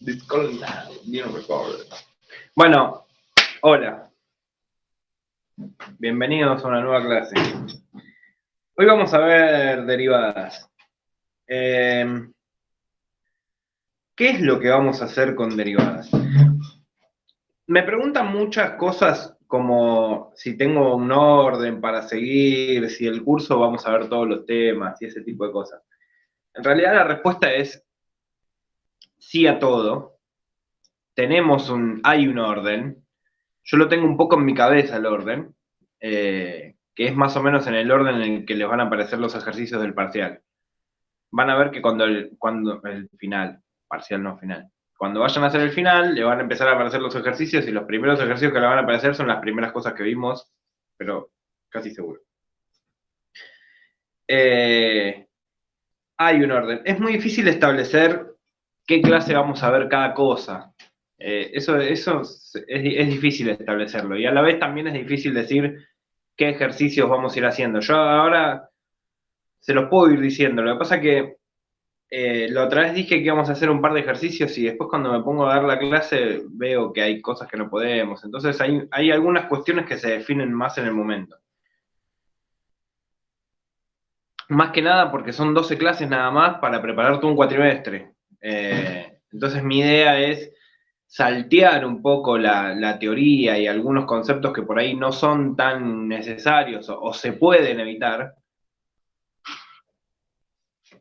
This call now, being recorded. Bueno, hola. Bienvenidos a una nueva clase. Hoy vamos a ver derivadas. ¿Qué es lo que vamos a hacer con derivadas? Me preguntan muchas cosas como si tengo un orden para seguir, si el curso vamos a ver todos los temas y ese tipo de cosas. En realidad la respuesta es sí a todo. Hay un orden. Yo lo tengo un poco en mi cabeza el orden, que es más o menos en el orden en el que les van a aparecer los ejercicios del parcial. Van a ver que cuando el final, parcial no final, cuando vayan a hacer el final, le van a empezar a aparecer los ejercicios y los primeros ejercicios que le van a aparecer son las primeras cosas que vimos, pero casi seguro. Hay un orden. Es muy difícil establecer qué clase vamos a ver cada cosa. Eso es difícil establecerlo. Y a la vez también es difícil decir qué ejercicios vamos a ir haciendo. Yo ahora se los puedo ir diciendo. Lo que pasa que la otra vez dije que íbamos a hacer un par de ejercicios y después cuando me pongo a dar la clase veo que hay cosas que no podemos. Entonces hay algunas cuestiones que se definen más en el momento. Más que nada porque son 12 clases nada más para preparar todo un cuatrimestre. Entonces mi idea es saltear un poco la teoría y algunos conceptos que por ahí no son tan necesarios o se pueden evitar,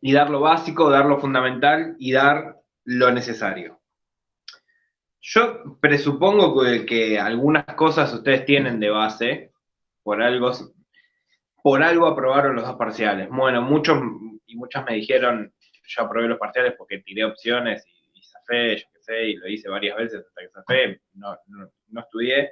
y dar lo básico, dar lo fundamental y dar lo necesario. Yo presupongo que algunas cosas ustedes tienen de base, por algo aprobaron los dos parciales. Bueno, muchos y muchas me dijeron, yo aprobé los parciales porque tiré opciones y zafé, yo qué sé, y lo hice varias veces hasta que zafé, no estudié.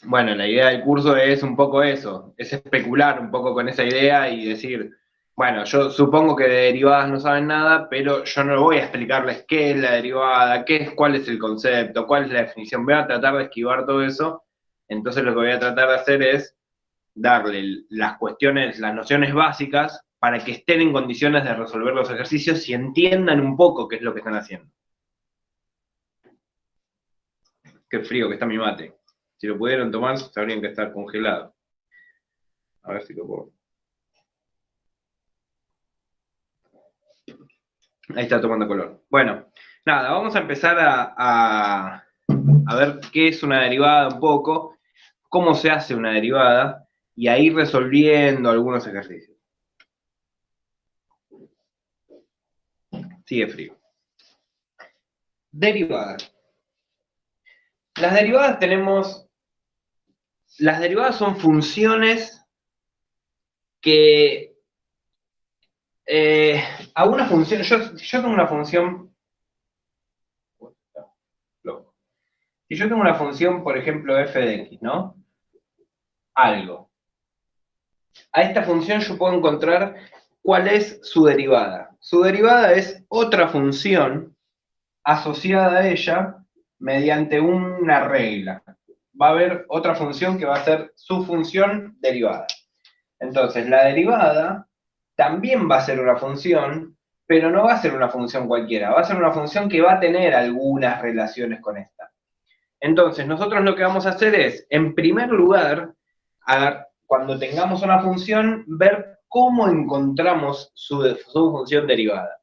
Bueno, la idea del curso es un poco eso, es especular un poco con esa idea y decir, bueno, yo supongo que de derivadas no saben nada, pero yo no voy a explicarles qué es la derivada, cuál es el concepto, cuál es la definición, voy a tratar de esquivar todo eso, entonces lo que voy a tratar de hacer es darle las cuestiones, las nociones básicas para que estén en condiciones de resolver los ejercicios y entiendan un poco qué es lo que están haciendo. Qué frío que está mi mate. Si lo pudieran tomar, sabrían que está congelado. A ver si lo puedo. Ahí está tomando color. Bueno, nada, vamos a empezar a ver qué es una derivada un poco, cómo se hace una derivada y a ir resolviendo algunos ejercicios. Sigue frío. Derivadas. Las derivadas son funciones que a una función, yo tengo una función, si yo tengo una función, por ejemplo, f de x, ¿no? Algo. A esta función yo puedo encontrar cuál es su derivada. Su derivada es otra función asociada a ella mediante una regla. Va a haber otra función que va a ser su función derivada. Entonces, la derivada también va a ser una función, pero no va a ser una función cualquiera, va a ser una función que va a tener algunas relaciones con esta. Entonces, nosotros lo que vamos a hacer es, en primer lugar, cuando tengamos una función, ver cómo encontramos su función derivada.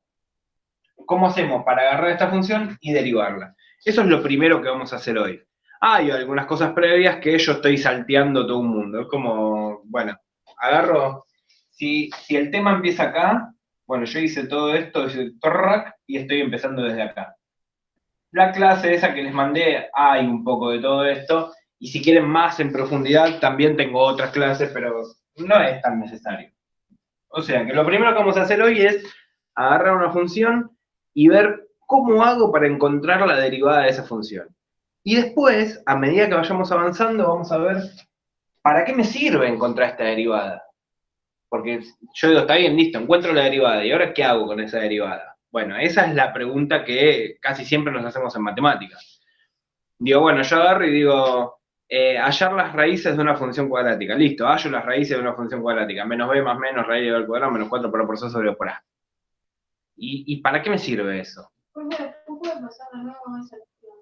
¿Cómo hacemos para agarrar esta función y derivarla? Eso es lo primero que vamos a hacer hoy. Hay algunas cosas previas que yo estoy salteando todo un mundo. Es como, bueno, agarro, si el tema empieza acá, bueno, yo hice todo esto, hice torrac, y estoy empezando desde acá. La clase esa que les mandé, hay un poco de todo esto, y si quieren más en profundidad, también tengo otras clases, pero no es tan necesario. O sea, que lo primero que vamos a hacer hoy es agarrar una función y ver cómo hago para encontrar la derivada de esa función. Y después, a medida que vayamos avanzando, vamos a ver para qué me sirve encontrar esta derivada. Porque yo digo, está bien, listo, encuentro la derivada, ¿y ahora qué hago con esa derivada? Bueno, esa es la pregunta que casi siempre nos hacemos en matemáticas. Digo, bueno, yo agarro y digo, hallar las raíces de una función cuadrática. Listo, hallo las raíces de una función cuadrática. Menos b más menos raíz de b al cuadrado menos 4 por A por C sobre B por A. ¿Y para qué me sirve eso? Después puede pasar de nuevo esa acción.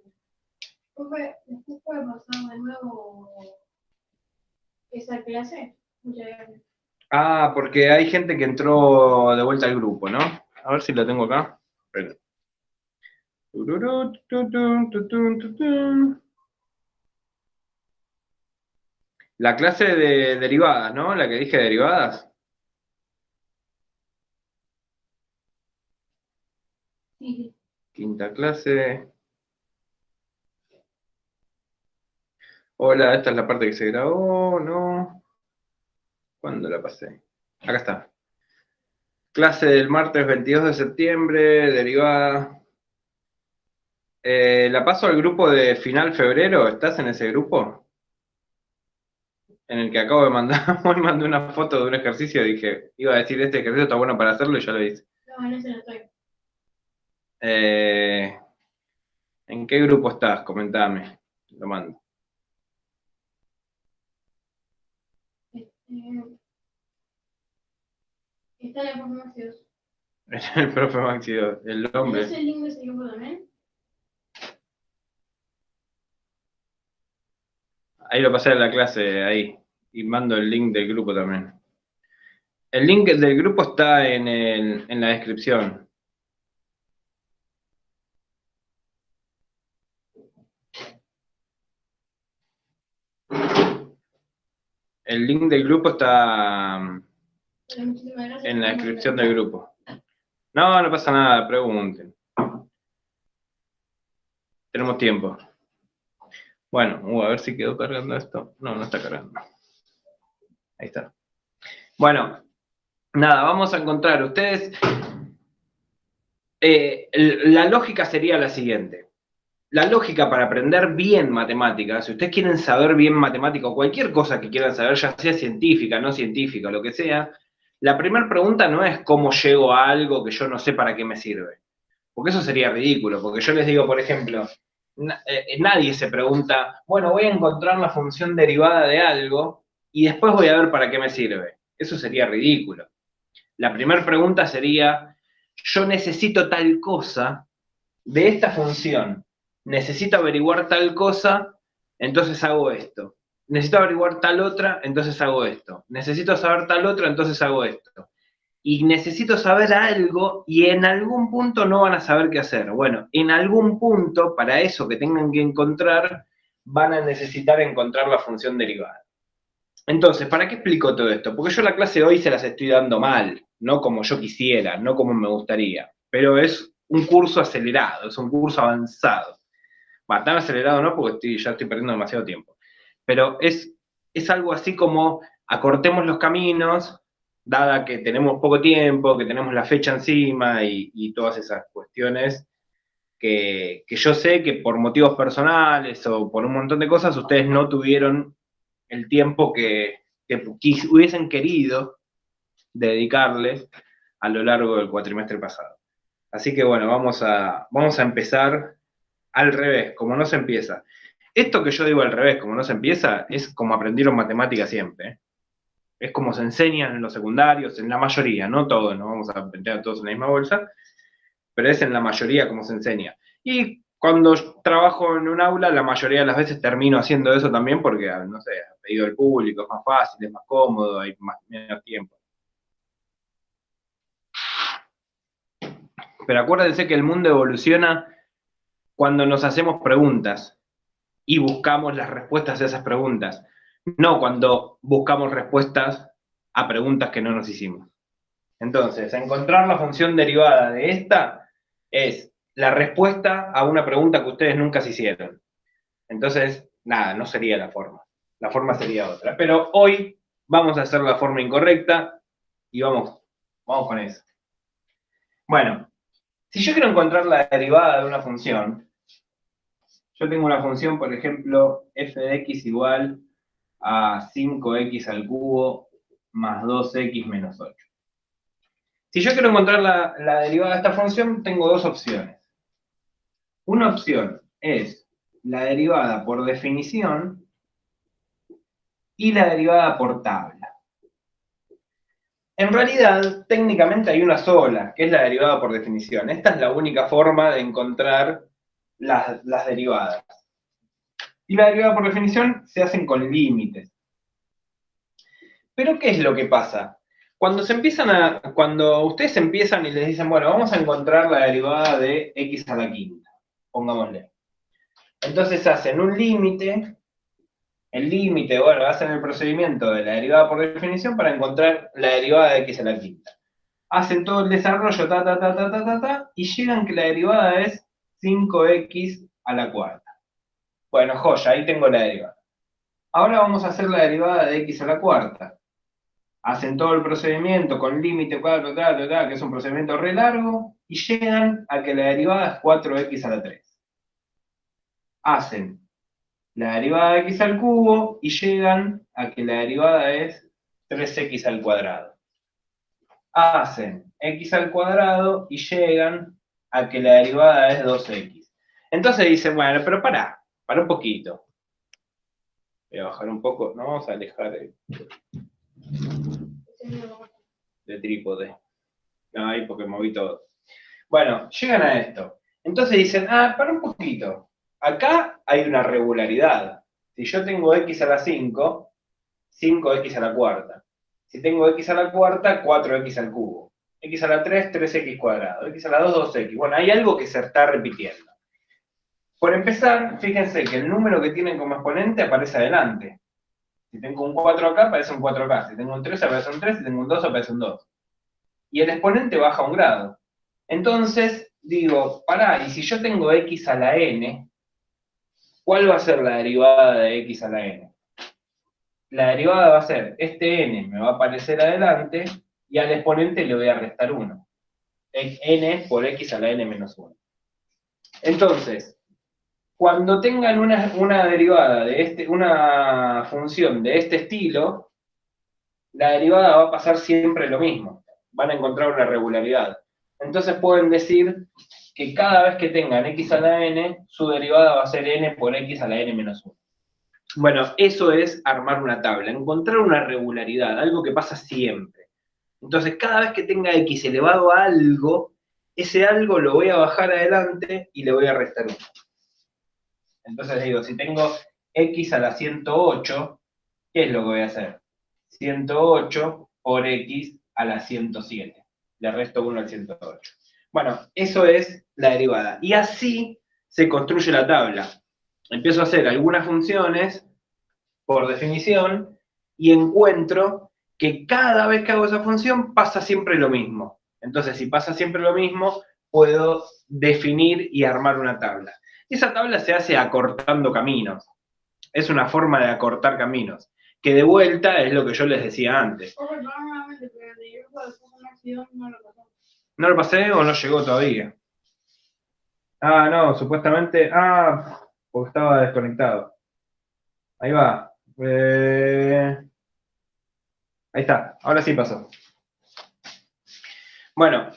Después puede pasar de nuevo esa clase. Muchas gracias. Ah, porque hay gente que entró de vuelta al grupo, ¿no? A ver si lo tengo acá. Espera. La clase de derivadas, ¿no? La que dije de derivadas. Sí, sí. Quinta clase. Hola, esta es la parte que se grabó, ¿no? ¿Cuándo la pasé? Acá está. Clase del martes 22 de septiembre, derivada. La paso al grupo de final febrero. ¿Estás en ese grupo? En el que acabo de mandar, hoy mandé una foto de un ejercicio y dije, iba a decir, este ejercicio está bueno para hacerlo y ya lo hice. No, en ese no estoy. Eh, ¿En qué grupo estás? Comentame. Lo mando. Este, está la forma más. El profe Maxi, el ¿Tenés hombre. el link de ese grupo también? Ahí lo pasé a la clase, ahí. Y mando el link del grupo también. El link del grupo está en la descripción. El link del grupo está Muchísimas gracias. en la Yo no descripción del grupo. No, no pasa nada, pregunten. Tenemos tiempo. Bueno, a ver si quedó cargando esto. No, no está cargando. Ahí está. Bueno, nada, vamos a encontrar. Ustedes, la lógica sería la siguiente. La lógica para aprender bien matemáticas, si ustedes quieren saber bien matemática o cualquier cosa que quieran saber, ya sea científica, no científica, lo que sea, la primera pregunta no es cómo llego a algo que yo no sé para qué me sirve. Porque eso sería ridículo, porque yo les digo, por ejemplo, nadie se pregunta, bueno, voy a encontrar la función derivada de algo y después voy a ver para qué me sirve. Eso sería ridículo. La primera pregunta sería, yo necesito tal cosa de esta función. Necesito averiguar tal cosa, entonces hago esto. Necesito averiguar tal otra, entonces hago esto. Necesito saber tal otra, entonces hago esto. Y necesito saber algo y en algún punto no van a saber qué hacer. Bueno, en algún punto, para eso que tengan que encontrar, van a necesitar encontrar la función derivada. Entonces, ¿para qué explico todo esto? Porque yo la clase hoy se las estoy dando mal, no como yo quisiera, no como me gustaría, pero es un curso acelerado, es un curso avanzado. Va, tan acelerado no, porque ya estoy perdiendo demasiado tiempo. Pero es algo así como acortemos los caminos, dada que tenemos poco tiempo, que tenemos la fecha encima y todas esas cuestiones que yo sé que por motivos personales o por un montón de cosas ustedes no tuvieron el tiempo que hubiesen querido dedicarles a lo largo del cuatrimestre pasado. Así que bueno, vamos a empezar al revés, como no se empieza. Esto que yo digo al revés, como no se empieza, es como aprendieron matemáticas siempre. ¿Eh? Es como se enseñan en los secundarios, en la mayoría, no todos, no vamos a meter todos en la misma bolsa, pero es en la mayoría como se enseña. Y cuando trabajo en un aula, la mayoría de las veces termino haciendo eso también porque, no sé, a pedido del público, es más fácil, es más cómodo, hay menos tiempo. Pero acuérdense que el mundo evoluciona cuando nos hacemos preguntas y buscamos las respuestas a esas preguntas, no cuando buscamos respuestas a preguntas que no nos hicimos. Entonces, encontrar la función derivada de esta es la respuesta a una pregunta que ustedes nunca se hicieron. Entonces, nada, no sería la forma. La forma sería otra. Pero hoy vamos a hacer la forma incorrecta y vamos con eso. Bueno, si yo quiero encontrar la derivada de una función, yo tengo una función, por ejemplo, f de x igual a 5x al cubo más 2x menos 8. Si yo quiero encontrar la derivada de esta función, tengo dos opciones. Una opción es la derivada por definición y la derivada por tabla. En realidad, técnicamente hay una sola, que es la derivada por definición. Esta es la única forma de encontrar las derivadas. Y la derivada por definición se hacen con límites. Pero ¿qué es lo que pasa? Cuando ustedes empiezan y les dicen, bueno, vamos a encontrar la derivada de x a la quinta, pongámosle. Entonces hacen un límite, el límite, bueno, hacen el procedimiento de la derivada por definición para encontrar la derivada de x a la quinta. Hacen todo el desarrollo, y llegan que la derivada es 5x a la cuarta. Bueno, joya, ahí tengo la derivada. Ahora vamos a hacer la derivada de x a la cuarta. Hacen todo el procedimiento con límite, que es un procedimiento re largo, y llegan a que la derivada es 4x a la 3. Hacen la derivada de x al cubo y llegan a que la derivada es 3x al cuadrado. Hacen x al cuadrado y llegan a que la derivada es 2x. Entonces dicen, bueno, pero pará un poquito. Voy a bajar un poco, no vamos a alejar de trípode. No, ahí porque moví todo. Bueno, llegan a esto. Entonces dicen, para un poquito. Acá hay una regularidad. Si yo tengo x a la 5, 5x a la cuarta. Si tengo x a la cuarta, 4x al cubo. X a la 3, 3x cuadrado. X a la 2, 2x. Bueno, hay algo que se está repitiendo. Por empezar, fíjense que el número que tienen como exponente aparece adelante. Si tengo un 4 acá, aparece un 4 acá. Si tengo un 3, aparece un 3. Si tengo un 2, aparece un 2. Y el exponente baja un grado. Entonces, digo, pará, y si yo tengo x a la n, ¿cuál va a ser la derivada de x a la n? La derivada va a ser, este n me va a aparecer adelante, y al exponente le voy a restar 1. N por x a la n menos 1. Entonces, cuando tengan una derivada de una función de este estilo, la derivada va a pasar siempre lo mismo. Van a encontrar una regularidad. Entonces pueden decir que cada vez que tengan x a la n, su derivada va a ser n por x a la n menos 1. Bueno, eso es armar una tabla, encontrar una regularidad, algo que pasa siempre. Entonces, cada vez que tenga x elevado a algo, ese algo lo voy a bajar adelante y le voy a restar 1. Entonces digo, si tengo x a la 108, ¿qué es lo que voy a hacer? 108 por x a la 107. Le resto 1 al 108. Bueno, eso es la derivada. Y así se construye la tabla. Empiezo a hacer algunas funciones por definición y encuentro que cada vez que hago esa función pasa siempre lo mismo. Entonces, si pasa siempre lo mismo, puedo definir y armar una tabla. Esa tabla se hace acortando caminos. Es una forma de acortar caminos. Que de vuelta es lo que yo les decía antes. ¿No lo pasé o no llegó todavía? No, supuestamente... porque estaba desconectado. Ahí va. Ahí está, ahora sí pasó. Bueno,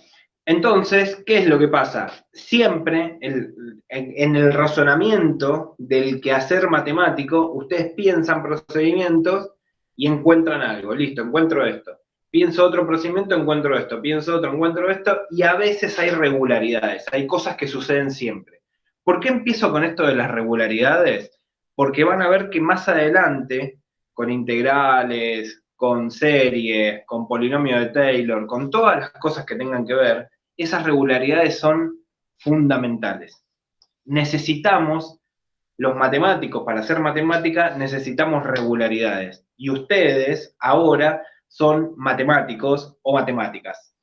entonces, ¿qué es lo que pasa? Siempre en el razonamiento del quehacer matemático, ustedes piensan procedimientos y encuentran algo. Listo, encuentro esto. Pienso otro procedimiento, encuentro esto. Pienso otro, encuentro esto. Y a veces hay regularidades, hay cosas que suceden siempre. ¿Por qué empiezo con esto de las regularidades? Porque van a ver que más adelante, con integrales, con series, con polinomio de Taylor, con todas las cosas que tengan que ver, esas regularidades son fundamentales. Necesitamos, los matemáticos, para hacer matemática, necesitamos regularidades. Y ustedes ahora son matemáticos o matemáticas.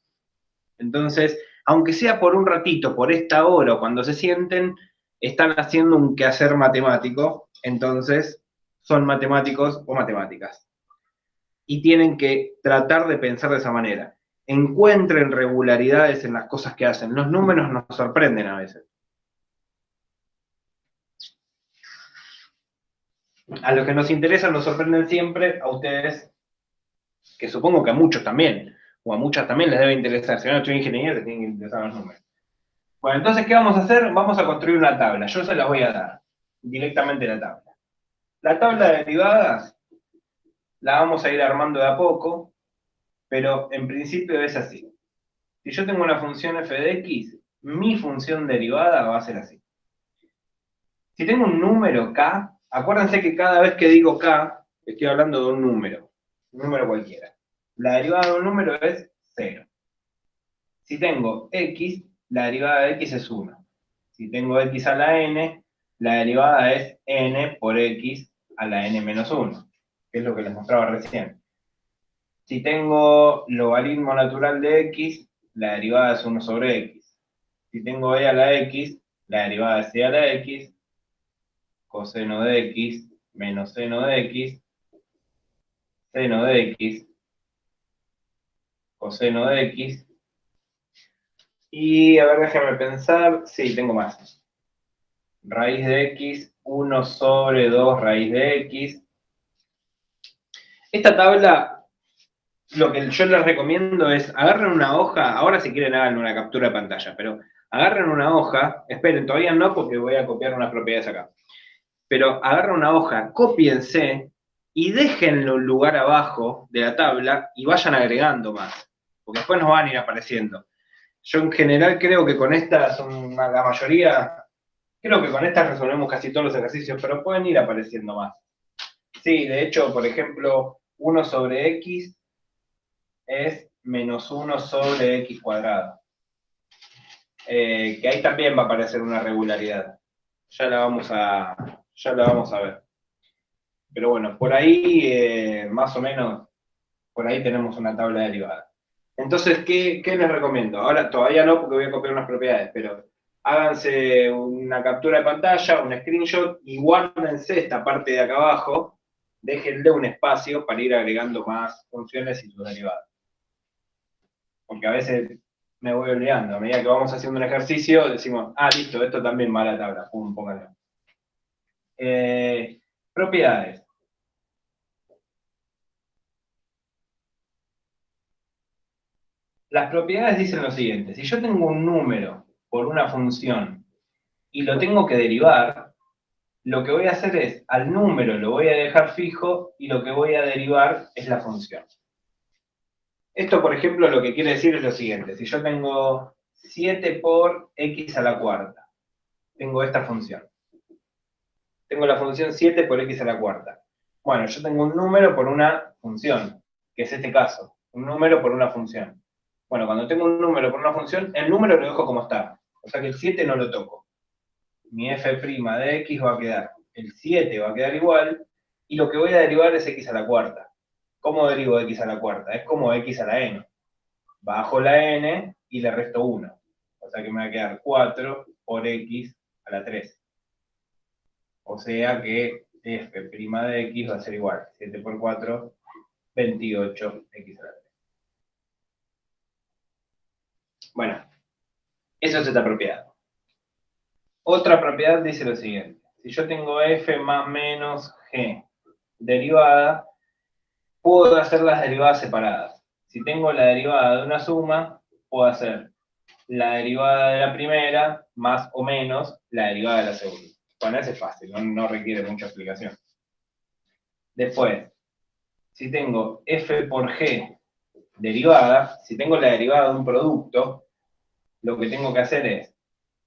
Entonces, aunque sea por un ratito, por esta hora, o cuando se sienten, están haciendo un quehacer matemático, entonces son matemáticos o matemáticas. Y tienen que tratar de pensar de esa manera. Encuentren regularidades en las cosas que hacen. Los números nos sorprenden a veces. A los que nos interesan nos sorprenden siempre, a ustedes, que supongo que a muchos también, o a muchas también les debe interesar. Si no estoy ingeniero, les tienen que interesar los números. Bueno, entonces, ¿qué vamos a hacer? Vamos a construir una tabla. Yo se las voy a dar, directamente la tabla. La tabla de derivadas la vamos a ir armando de a poco. pero en principio es así. Si yo tengo una función f de x, mi función derivada va a ser así. Si tengo un número k, acuérdense que cada vez que digo k, estoy hablando de un número cualquiera. La derivada de un número es 0. Si tengo x, la derivada de x es 1. Si tengo x a la n, la derivada es n por x a la n menos 1, que es lo que les mostraba recién. Si tengo logaritmo natural de x, la derivada es 1 sobre x. Si tengo e a la x, la derivada es e a la x, coseno de x menos seno de x, seno de x, coseno de x. Y a ver, déjame pensar. Sí, tengo más. Raíz de x, 1 sobre 2 raíz de x. Esta tabla, lo que yo les recomiendo es, agarren una hoja, ahora si quieren hagan una captura de pantalla, pero agarren una hoja, esperen, todavía no porque voy a copiar unas propiedades acá, pero agarren una hoja, cópiense y déjenlo un lugar abajo de la tabla y vayan agregando más, porque después nos van a ir apareciendo. Yo en general creo que con estas, la mayoría, creo que con estas resolvemos casi todos los ejercicios, pero pueden ir apareciendo más. Sí, de hecho, por ejemplo, 1 sobre x es menos 1 sobre x cuadrado. Que ahí también va a aparecer una regularidad. Ya la vamos a ver. Pero bueno, por ahí, más o menos, por ahí tenemos una tabla derivada. Entonces, ¿qué les recomiendo? Ahora todavía no, porque voy a copiar unas propiedades, pero háganse una captura de pantalla, un screenshot, y guárdense esta parte de acá abajo, déjenle un espacio para ir agregando más funciones y sus derivadas. Porque a veces me voy olvidando, a medida que vamos haciendo un ejercicio, decimos, listo, esto también va a la tabla, pum, póngalo. Propiedades. Las propiedades dicen lo siguiente: si yo tengo un número por una función y lo tengo que derivar, lo que voy a hacer es, al número lo voy a dejar fijo y lo que voy a derivar es la función. Esto, por ejemplo, lo que quiere decir es lo siguiente: si yo tengo 7 por x a la cuarta, tengo esta función. Tengo la función 7 por x a la cuarta. Bueno, yo tengo un número por una función, que es este caso, un número por una función. Bueno, cuando tengo un número por una función, el número lo dejo como está. O sea que el 7 no lo toco. Mi f' de x va a quedar, el 7 va a quedar igual, y lo que voy a derivar es x a la cuarta. ¿Cómo derivo de x a la cuarta? Es como x a la n. Bajo la n y le resto 1. O sea que me va a quedar 4 por x a la 3. O sea que f' de x va a ser igual. 7 por 4, 28 x a la 3. Bueno, eso es esta propiedad. Otra propiedad dice lo siguiente: si yo tengo f más menos g derivada, puedo hacer las derivadas separadas. Si tengo la derivada de una suma, puedo hacer la derivada de la primera más o menos la derivada de la segunda. Bueno, eso es fácil, no requiere mucha explicación. Después, si tengo f por g derivada, si tengo la derivada de un producto, lo que tengo que hacer es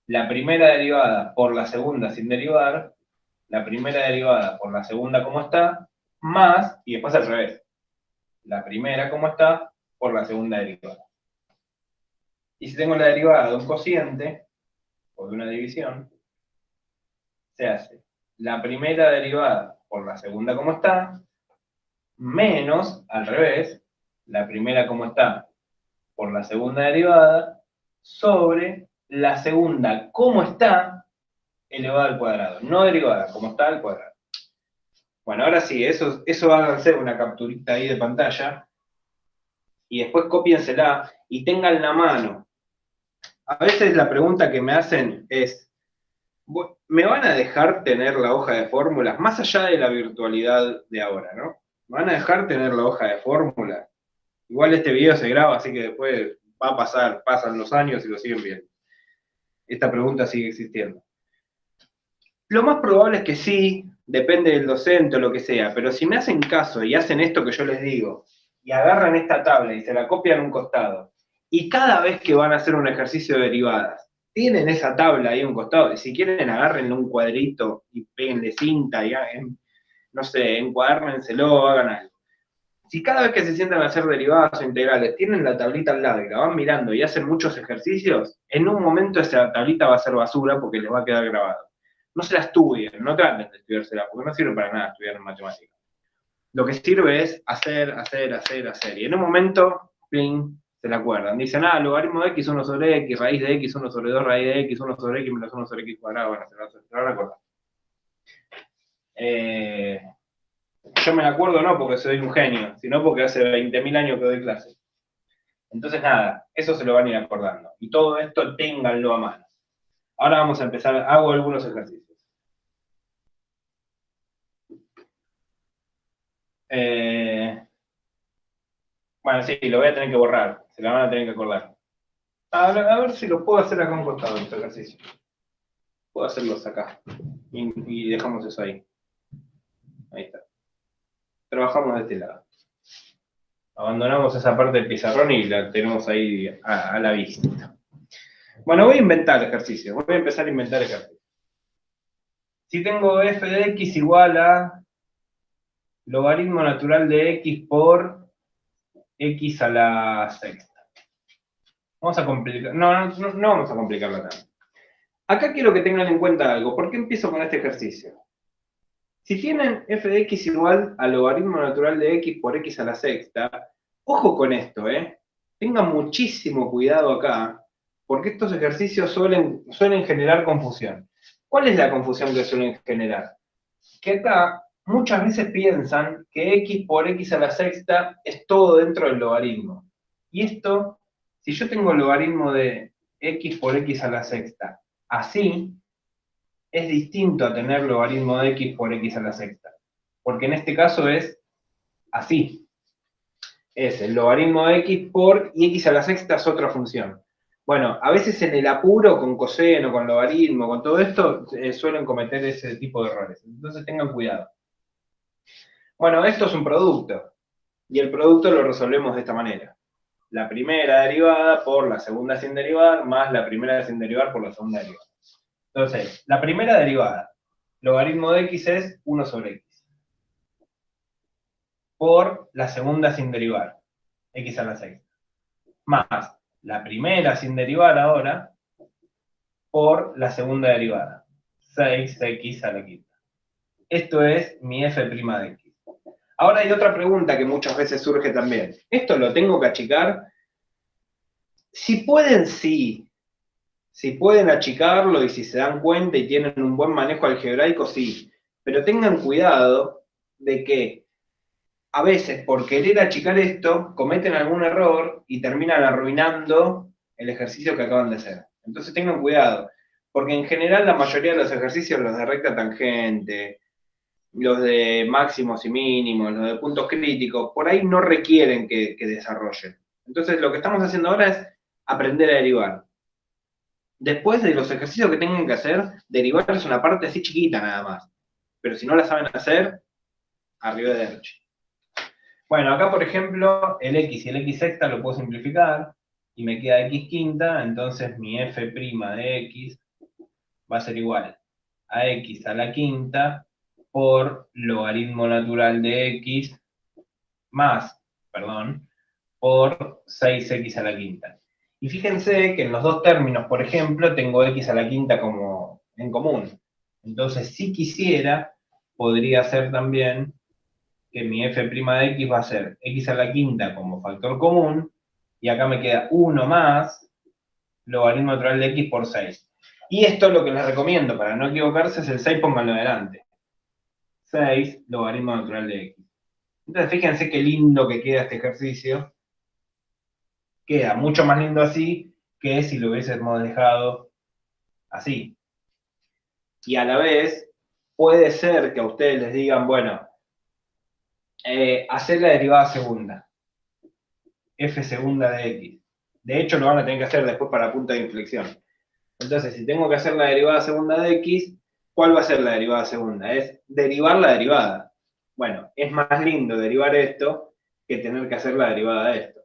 la primera derivada por la segunda sin derivar, la primera derivada por la segunda como está, más, y después al revés, la primera como está por la segunda derivada. Y si tengo la derivada de un cociente, o de una división, se hace la primera derivada por la segunda como está, menos, al revés, la primera como está por la segunda derivada, sobre la segunda como está elevada al cuadrado. No derivada, como está al cuadrado. Bueno, ahora sí, eso háganse una capturita ahí de pantalla y después cópiensela y tengan la mano. A veces la pregunta que me hacen es, ¿me van a dejar tener la hoja de fórmulas? Más allá de la virtualidad de ahora, ¿no? ¿Me van a dejar tener la hoja de fórmulas? Igual este video se graba, así que después va a pasar, pasan los años y lo siguen viendo. Esta pregunta sigue existiendo. Lo más probable es que sí, depende del docente o lo que sea, pero si me hacen caso y hacen esto que yo les digo, y agarran esta tabla y se la copian a un costado, y cada vez que van a hacer un ejercicio de derivadas, tienen esa tabla ahí a un costado, y si quieren agárrenle un cuadrito y péguenle cinta, y no sé, encuadérnenselo, hagan algo. Si cada vez que se sientan a hacer derivadas o integrales tienen la tablita al lado y la van mirando y hacen muchos ejercicios, en un momento esa tablita va a ser basura porque les va a quedar grabado. No se la estudien, no traten de estudiársela, porque no sirve para nada estudiar en matemáticas. Lo que sirve es hacer. Y en un momento, pling, se la acuerdan. Dicen, logaritmo de x 1 sobre x, raíz de x 1 sobre 2, raíz de x 1 sobre x menos 1 sobre x cuadrado. Bueno, se la van a acordar. Yo me la acuerdo no porque soy un genio, sino porque hace 20.000 años que doy clases. Entonces, nada, eso se lo van a ir acordando. Y todo esto ténganlo a mano. Ahora vamos a empezar, hago algunos ejercicios. Bueno, sí, lo voy a tener que borrar, se la van a tener que acordar. A ver si lo puedo hacer acá a un costado, este ejercicio. Puedo hacerlos acá. Y dejamos eso ahí. Ahí está. Trabajamos de este lado. Abandonamos esa parte del pizarrón y la tenemos ahí a la vista. Bueno, voy a inventar ejercicios. Voy a empezar a inventar ejercicios. Si tengo f de x igual a logaritmo natural de x por x a la sexta. Vamos a complicar. No vamos a complicarla tanto. Acá quiero que tengan en cuenta algo. ¿Por qué empiezo con este ejercicio? Si tienen f de x igual a logaritmo natural de x por x a la sexta, ojo con esto, Tengan muchísimo cuidado acá, porque estos ejercicios suelen generar confusión. ¿Cuál es la confusión que suelen generar? Que acá muchas veces piensan que x por x a la sexta es todo dentro del logaritmo. Y esto, si yo tengo el logaritmo de x por x a la sexta así, es distinto a tener logaritmo de x por x a la sexta. Porque en este caso es así. Es el logaritmo de x por y x a la sexta es otra función. Bueno, a veces en el apuro, con coseno, con logaritmo, con todo esto, suelen cometer ese tipo de errores. Entonces tengan cuidado. Bueno, esto es un producto. Y el producto lo resolvemos de esta manera. La primera derivada por la segunda sin derivar, más la primera sin derivar por la segunda derivada. Entonces, la primera derivada, logaritmo de x es 1 sobre x. Por la segunda sin derivar, x a la sexta. Más la primera sin derivar ahora, por la segunda derivada, 6x a la quinta. Esto es mi f' de x. Ahora hay otra pregunta que muchas veces surge también. ¿Esto lo tengo que achicar? Si pueden, sí. Si pueden achicarlo y si se dan cuenta y tienen un buen manejo algebraico, sí. Pero tengan cuidado de que a veces por querer achicar esto cometen algún error y terminan arruinando el ejercicio que acaban de hacer. Entonces tengan cuidado, porque en general la mayoría de los ejercicios, los de recta tangente, los de máximos y mínimos, los de puntos críticos, por ahí no requieren que desarrollen. Entonces lo que estamos haciendo ahora es aprender a derivar. Después de los ejercicios que tengan que hacer, derivar es una parte así chiquita nada más. Pero si no la saben hacer, arriba de derecha. Bueno, acá por ejemplo, el x y el x sexta lo puedo simplificar y me queda x quinta, entonces mi f' de x va a ser igual a x a la quinta por logaritmo natural de x más, por 6x a la quinta. Y fíjense que en los dos términos, por ejemplo, tengo x a la quinta como en común. Entonces, si quisiera, podría ser también que mi f' de x va a ser x a la quinta como factor común, y acá me queda 1 más logaritmo natural de x por 6. Y esto lo que les recomiendo, para no equivocarse, es el 6, pónganlo delante. 6 logaritmo natural de x. Entonces, fíjense qué lindo que queda este ejercicio. Queda mucho más lindo así que si lo hubiésemos dejado así. Y a la vez, puede ser que a ustedes les digan, bueno, hacer la derivada segunda. F segunda de x. De hecho, lo van a tener que hacer después para punto de inflexión. Entonces, si tengo que hacer la derivada segunda de x, ¿cuál va a ser la derivada segunda? Es derivar la derivada. Bueno, es más lindo derivar esto que tener que hacer la derivada de esto.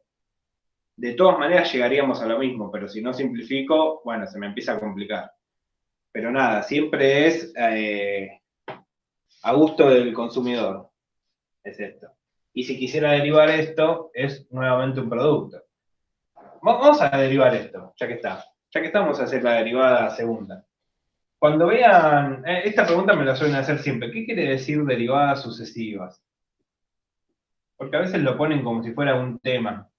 De todas maneras llegaríamos a lo mismo, pero si no simplifico, bueno, se me empieza a complicar. Pero nada, siempre es a gusto del consumidor, es esto. Y si quisiera derivar esto, es nuevamente un producto. Vamos a derivar esto, ya que está. Ya que estamos a hacer la derivada segunda. Cuando vean, esta pregunta me la suelen hacer siempre. ¿Qué quiere decir derivadas sucesivas? Porque a veces lo ponen como si fuera un tema.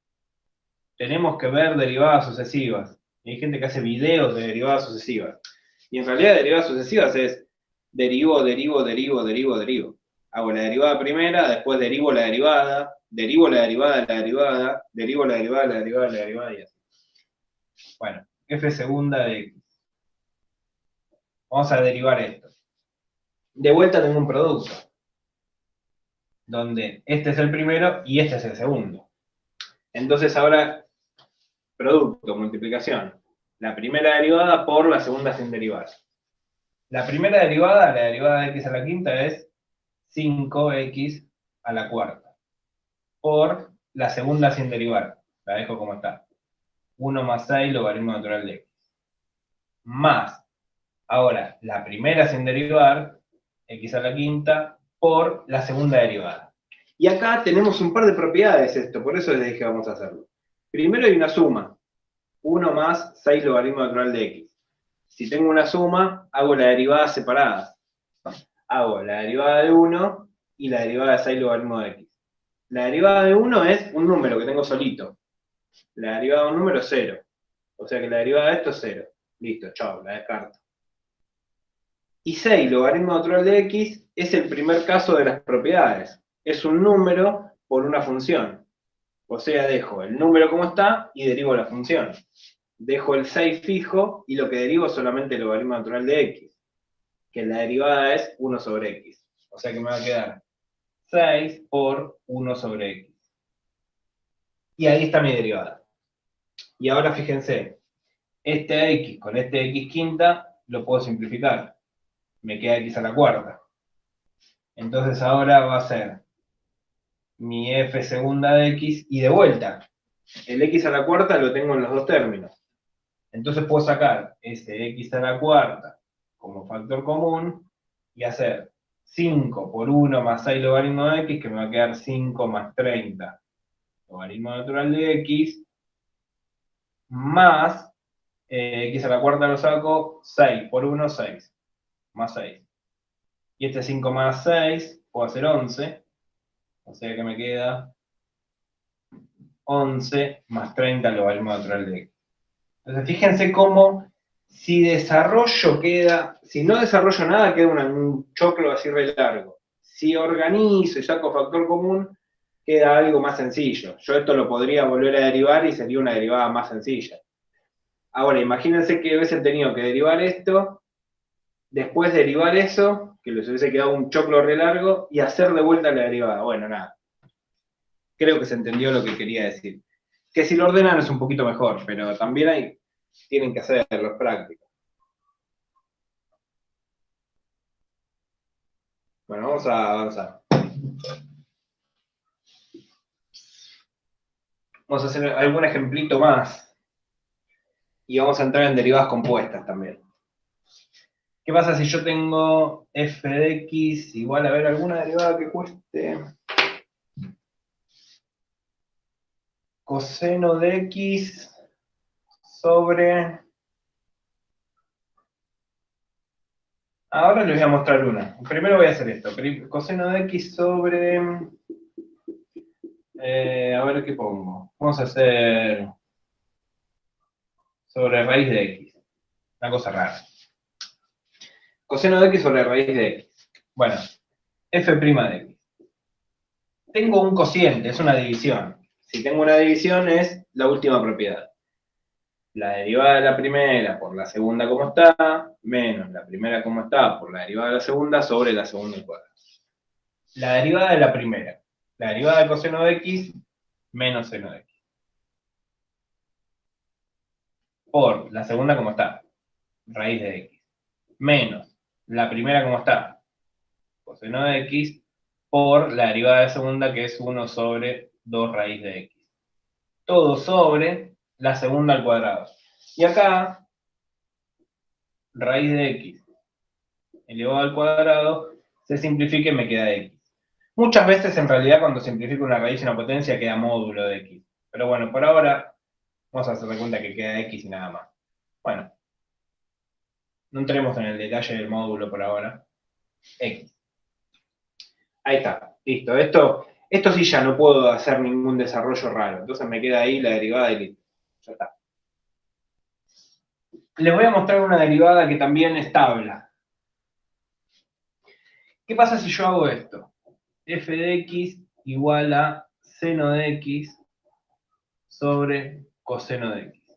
Tenemos que ver derivadas sucesivas. Y hay gente que hace videos de derivadas sucesivas. Y en realidad derivadas sucesivas es derivo, derivo, derivo, derivo, derivo. Hago la derivada primera, después derivo la derivada, derivo la derivada de la derivada, derivo la derivada de la derivada de la derivada y así. Bueno, f segunda de x. Vamos a derivar esto. De vuelta tengo un producto, donde este es el primero y este es el segundo. Entonces ahora, producto, multiplicación. La primera derivada por la segunda sin derivar. La primera derivada, la derivada de x a la quinta, es 5x a la cuarta. Por la segunda sin derivar. La dejo como está. 1 más 6 logaritmo natural de x. Más, ahora, la primera sin derivar, x a la quinta, por la segunda derivada. Y acá tenemos un par de propiedades esto, por eso les dije que vamos a hacerlo. Primero hay una suma. 1 más 6 logaritmo natural de x. Si tengo una suma, hago la derivada separada. Hago la derivada de 1 y la derivada de 6 logaritmo de x. La derivada de 1 es un número que tengo solito. La derivada de un número es 0. O sea que la derivada de esto es 0. Listo, chao, la descarto. Y 6 logaritmo natural de x es el primer caso de las propiedades. Es un número por una función. O sea, dejo el número como está y derivo la función. Dejo el 6 fijo y lo que derivo es solamente el logaritmo natural de x, que la derivada es 1 sobre x. O sea que me va a quedar 6 por 1 sobre x. Y ahí está mi derivada. Y ahora fíjense, este x con este x quinta lo puedo simplificar. Me queda x a la cuarta. Entonces ahora va a ser mi f segunda de x y de vuelta. El x a la cuarta lo tengo en los dos términos. Entonces puedo sacar ese x a la cuarta como factor común y hacer 5 por 1 más 6 logaritmo de x, que me va a quedar 5 más 30 logaritmo natural de x, más x a la cuarta lo saco, 6 por 1, 6, más 6. Y este 5 más 6, puedo hacer 11, o sea que me queda 11 más 30 logaritmo natural de x. Entonces fíjense cómo si desarrollo queda, si no desarrollo nada queda un choclo así re largo. Si organizo y saco factor común, queda algo más sencillo. Yo esto lo podría volver a derivar y sería una derivada más sencilla. Ahora, imagínense que hubiese tenido que derivar esto, después derivar eso, que les hubiese quedado un choclo re largo, y hacer de vuelta la derivada. Bueno, nada. Creo que se entendió lo que quería decir. Que si lo ordenan es un poquito mejor, pero también tienen que hacerlo, es práctico. Bueno, vamos a avanzar. Vamos a hacer algún ejemplito más. Y vamos a entrar en derivadas compuestas también. ¿Qué pasa si yo tengo f de x igual a ver alguna derivada que cueste coseno de x sobre... Ahora les voy a mostrar una. Primero voy a hacer esto. Coseno de x sobre... a ver qué pongo. Vamos a hacer sobre raíz de x. Una cosa rara. Coseno de x sobre raíz de x. Bueno, f' de x. Tengo un cociente, es una división. Si tengo una división es la última propiedad. La derivada de la primera por la segunda como está, menos la primera como está por la derivada de la segunda sobre la segunda al cuadrado. La derivada de la primera. La derivada de coseno de x menos seno de x. Por la segunda como está, raíz de x. Menos la primera como está, coseno de x, por la derivada de segunda que es 1 sobre 2 raíz de x. Todo sobre la segunda al cuadrado. Y acá, raíz de x elevado al cuadrado, se simplifica y me queda x. Muchas veces, en realidad, cuando simplifico una raíz y una potencia, queda módulo de x. Pero bueno, por ahora, vamos a hacer de cuenta que queda x y nada más. Bueno, no entremos en el detalle del módulo por ahora. X. Ahí está, listo. Esto sí ya no puedo hacer ningún desarrollo raro. Entonces me queda ahí la derivada y listo. Ya está. Les voy a mostrar una derivada que también es tabla. ¿Qué pasa si yo hago esto? F de x igual a seno de x sobre coseno de x.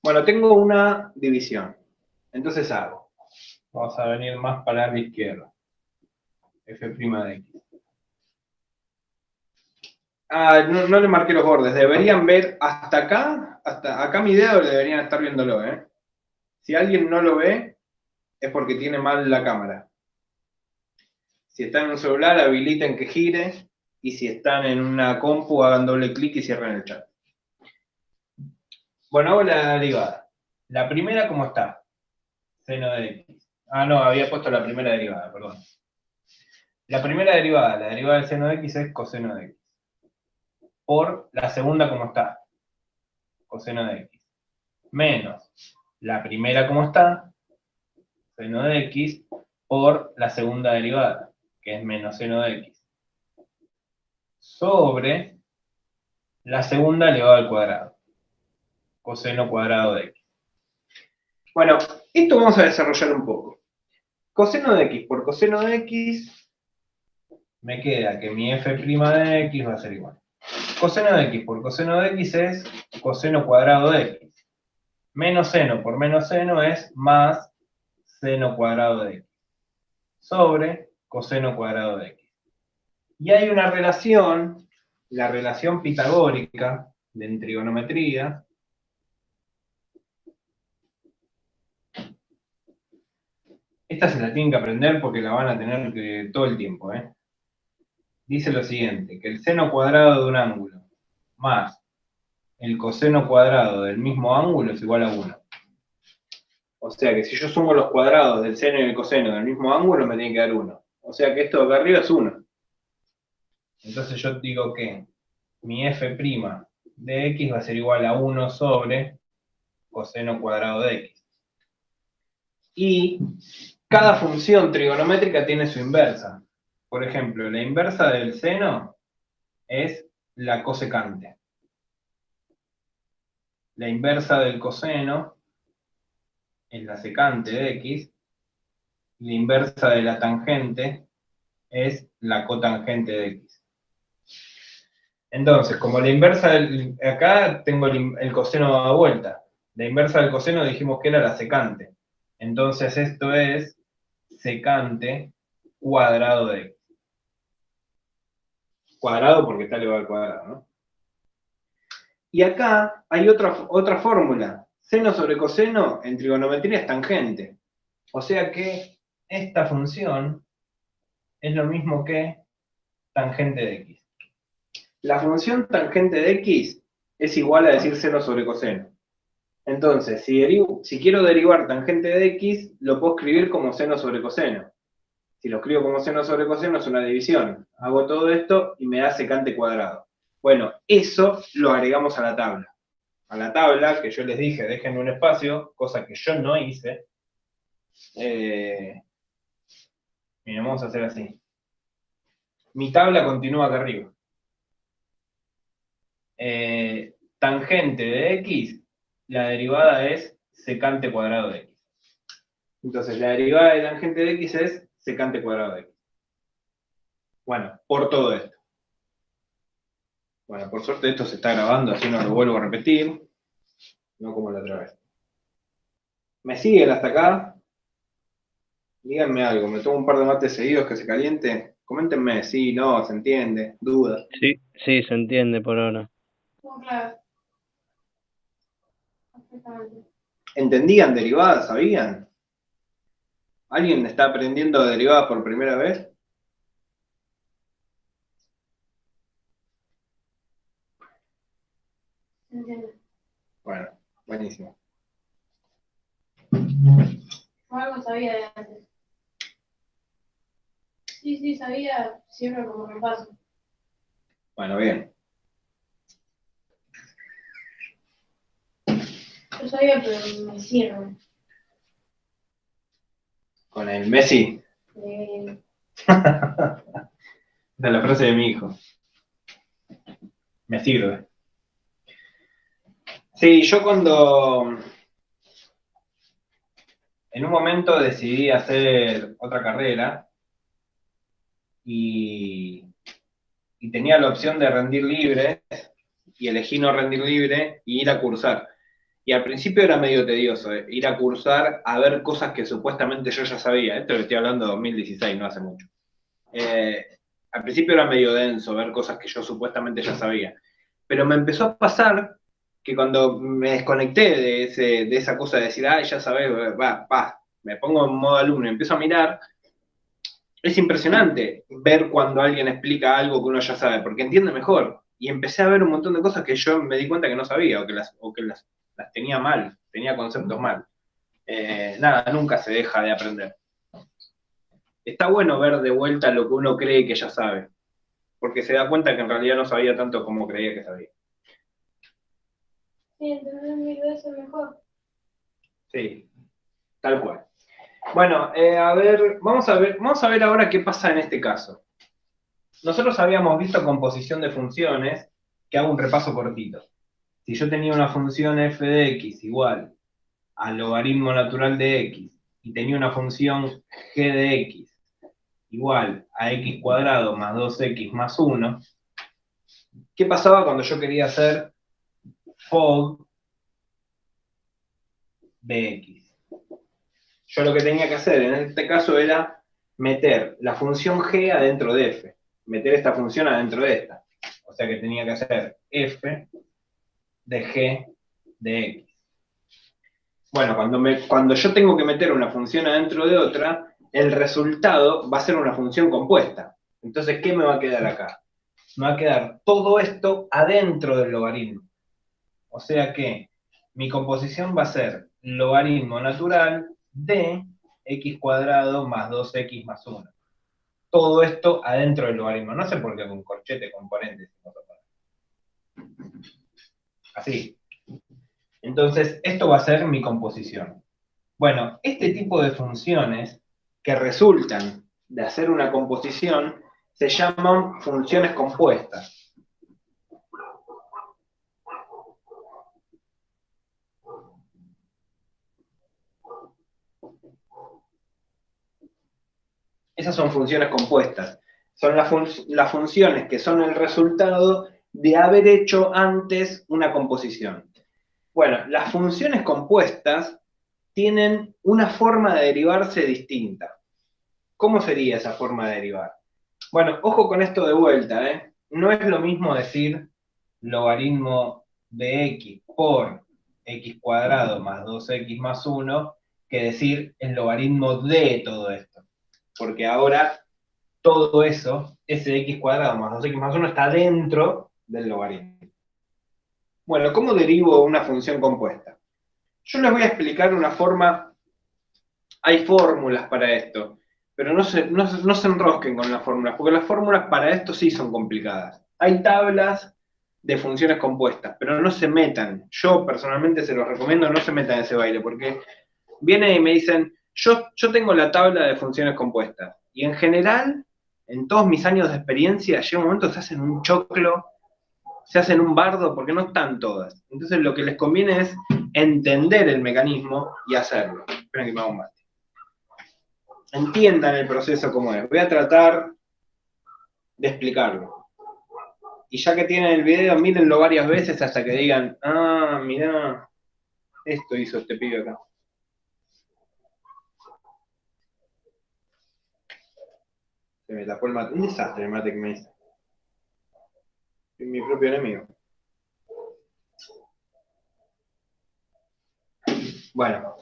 Bueno, tengo una división. Entonces hago. Vamos a venir más para la izquierda. F' de x. No le marqué los bordes. Deberían ver hasta acá mi dedo deberían estar viéndolo, ¿eh? Si alguien no lo ve, es porque tiene mal la cámara. Si están en un celular, habiliten que gire. Y si están en una compu, hagan doble clic y cierren el chat. Bueno, hago la derivada. La primera, ¿cómo está? Seno de x. No, había puesto la primera derivada, perdón. La primera derivada, la derivada del seno de x es coseno de x. Por la segunda, ¿cómo está? Coseno de x. Menos la primera, ¿cómo está? Seno de x por la segunda derivada, que es menos seno de x. Sobre la segunda elevado al cuadrado. Coseno cuadrado de x. Bueno, esto vamos a desarrollar un poco. Coseno de x por coseno de x, me queda que mi f' de x va a ser igual. Coseno de x por coseno de x es coseno cuadrado de x. Menos seno por menos seno es más seno cuadrado de x. Sobre coseno cuadrado de x. Y hay una relación, la relación pitagórica de trigonometría, esta se la tienen que aprender porque la van a tener que, todo el tiempo, ¿eh? Dice lo siguiente, que el seno cuadrado de un ángulo más el coseno cuadrado del mismo ángulo es igual a 1. O sea que si yo sumo los cuadrados del seno y el coseno del mismo ángulo, me tiene que dar 1. O sea que esto de acá arriba es 1. Entonces yo digo que mi f' de x va a ser igual a 1 sobre coseno cuadrado de x. Y cada función trigonométrica tiene su inversa. Por ejemplo, la inversa del seno es la cosecante. La inversa del coseno es la secante de x. Y la inversa de la tangente es la cotangente de x. Entonces, como la inversa del... Acá tengo el coseno dado vuelta. La inversa del coseno dijimos que era la secante. Entonces esto es secante cuadrado de x. Cuadrado porque está elevado al cuadrado, ¿no? Y acá hay otra fórmula. Seno sobre coseno en trigonometría es tangente. O sea que esta función es lo mismo que tangente de x. La función tangente de x es igual a decir seno sobre coseno. Entonces, si quiero derivar tangente de x, lo puedo escribir como seno sobre coseno. Si lo escribo como seno sobre coseno es una división. Hago todo esto y me da secante cuadrado. Bueno, eso lo agregamos a la tabla. A la tabla, que yo les dije, dejen un espacio, cosa que yo no hice. Miren, vamos a hacer así. Mi tabla continúa acá arriba. Tangente de x, la derivada es secante cuadrado de x. Entonces, la derivada de tangente de x es secante cuadrado de x. Bueno, por todo esto. Bueno, por suerte esto se está grabando, así no lo vuelvo a repetir. No como la otra vez. ¿Me siguen hasta acá? Díganme algo, me tomo un par de mates seguidos que se caliente. Coméntenme, sí, no, se entiende, duda. Sí, sí, se entiende por ahora. Muy claro. Perfectamente. ¿Entendían derivadas? ¿Sabían? ¿Alguien está aprendiendo derivadas por primera vez? Bueno, buenísimo. O algo sabía de antes. Sí, sabía, siempre como repaso. Bueno, bien. Yo sabía, pero me sirve. Con el Messi, Eh, de la frase de mi hijo. Me sirve. Sí, yo cuando en un momento decidí hacer otra carrera y tenía la opción de rendir libre y elegí no rendir libre y ir a cursar. Y al principio era medio tedioso, ir a cursar a ver cosas que supuestamente yo ya sabía. Esto lo estoy hablando de 2016, no hace mucho. Al principio era medio denso ver cosas que yo supuestamente ya sabía. Pero me empezó a pasar que cuando me desconecté de esa cosa de decir, ya sabés, me pongo en modo alumno y empiezo a mirar, es impresionante ver cuando alguien explica algo que uno ya sabe, porque entiende mejor. Y empecé a ver un montón de cosas que yo me di cuenta que no sabía, o que las tenía mal, tenía conceptos mal. Nada, nunca se deja de aprender. Está bueno ver de vuelta lo que uno cree que ya sabe, porque se da cuenta que en realidad no sabía tanto como creía que sabía. sí, entender 1000 veces mejor. Sí, tal cual. Bueno, vamos a ver ahora qué pasa en este caso. Nosotros habíamos visto composición de funciones, que hago un repaso cortito. Si yo tenía una función f de x igual al logaritmo natural de x, y tenía una función g de x igual a x cuadrado más 2x más 1, ¿qué pasaba cuando yo quería hacer fog de x? Yo lo que tenía que hacer en este caso era meter la función g adentro de f, meter esta función adentro de esta. O sea que tenía que hacer f de g de x. Bueno, cuando yo tengo que meter una función adentro de otra, el resultado va a ser una función compuesta. Entonces, ¿qué me va a quedar acá? Me va a quedar todo esto adentro del logaritmo. O sea que mi composición va a ser logaritmo natural de x cuadrado más 2x más 1. Todo esto adentro del logaritmo. No sé por qué con corchete componentes. Así. Entonces, esto va a ser mi composición. Bueno, este tipo de funciones que resultan de hacer una composición se llaman funciones compuestas. Esas son funciones compuestas. Son las funciones que son el resultado de haber hecho antes una composición. Bueno, las funciones compuestas tienen una forma de derivarse distinta. ¿Cómo sería esa forma de derivar? Bueno, ojo con esto de vuelta, ¿eh? No es lo mismo decir logaritmo de x por x cuadrado más 2x más 1 que decir el logaritmo de todo esto. Porque ahora todo eso, ese x cuadrado más 2x más 1 está dentro del logaritmo. Bueno, ¿cómo derivo una función compuesta? Yo les voy a explicar una forma, hay fórmulas para esto, pero no se enrosquen con las fórmulas, porque las fórmulas para esto sí son complicadas. Hay tablas de funciones compuestas, pero no se metan. Yo personalmente se los recomiendo, no se metan en ese baile, porque vienen y me dicen, yo tengo la tabla de funciones compuestas, y en general, en todos mis años de experiencia, llega un momento que se hacen un choclo, se hacen un bardo, porque no están todas. Entonces lo que les conviene es entender el mecanismo y hacerlo. Esperen que me hago un mate. Entiendan el proceso como es. Voy a tratar de explicarlo. Y ya que tienen el video, mírenlo varias veces hasta que digan, mirá, esto hizo este pibe acá. Se me tapó el mate. Un desastre el mate que me hice. Es mi propio enemigo. Bueno.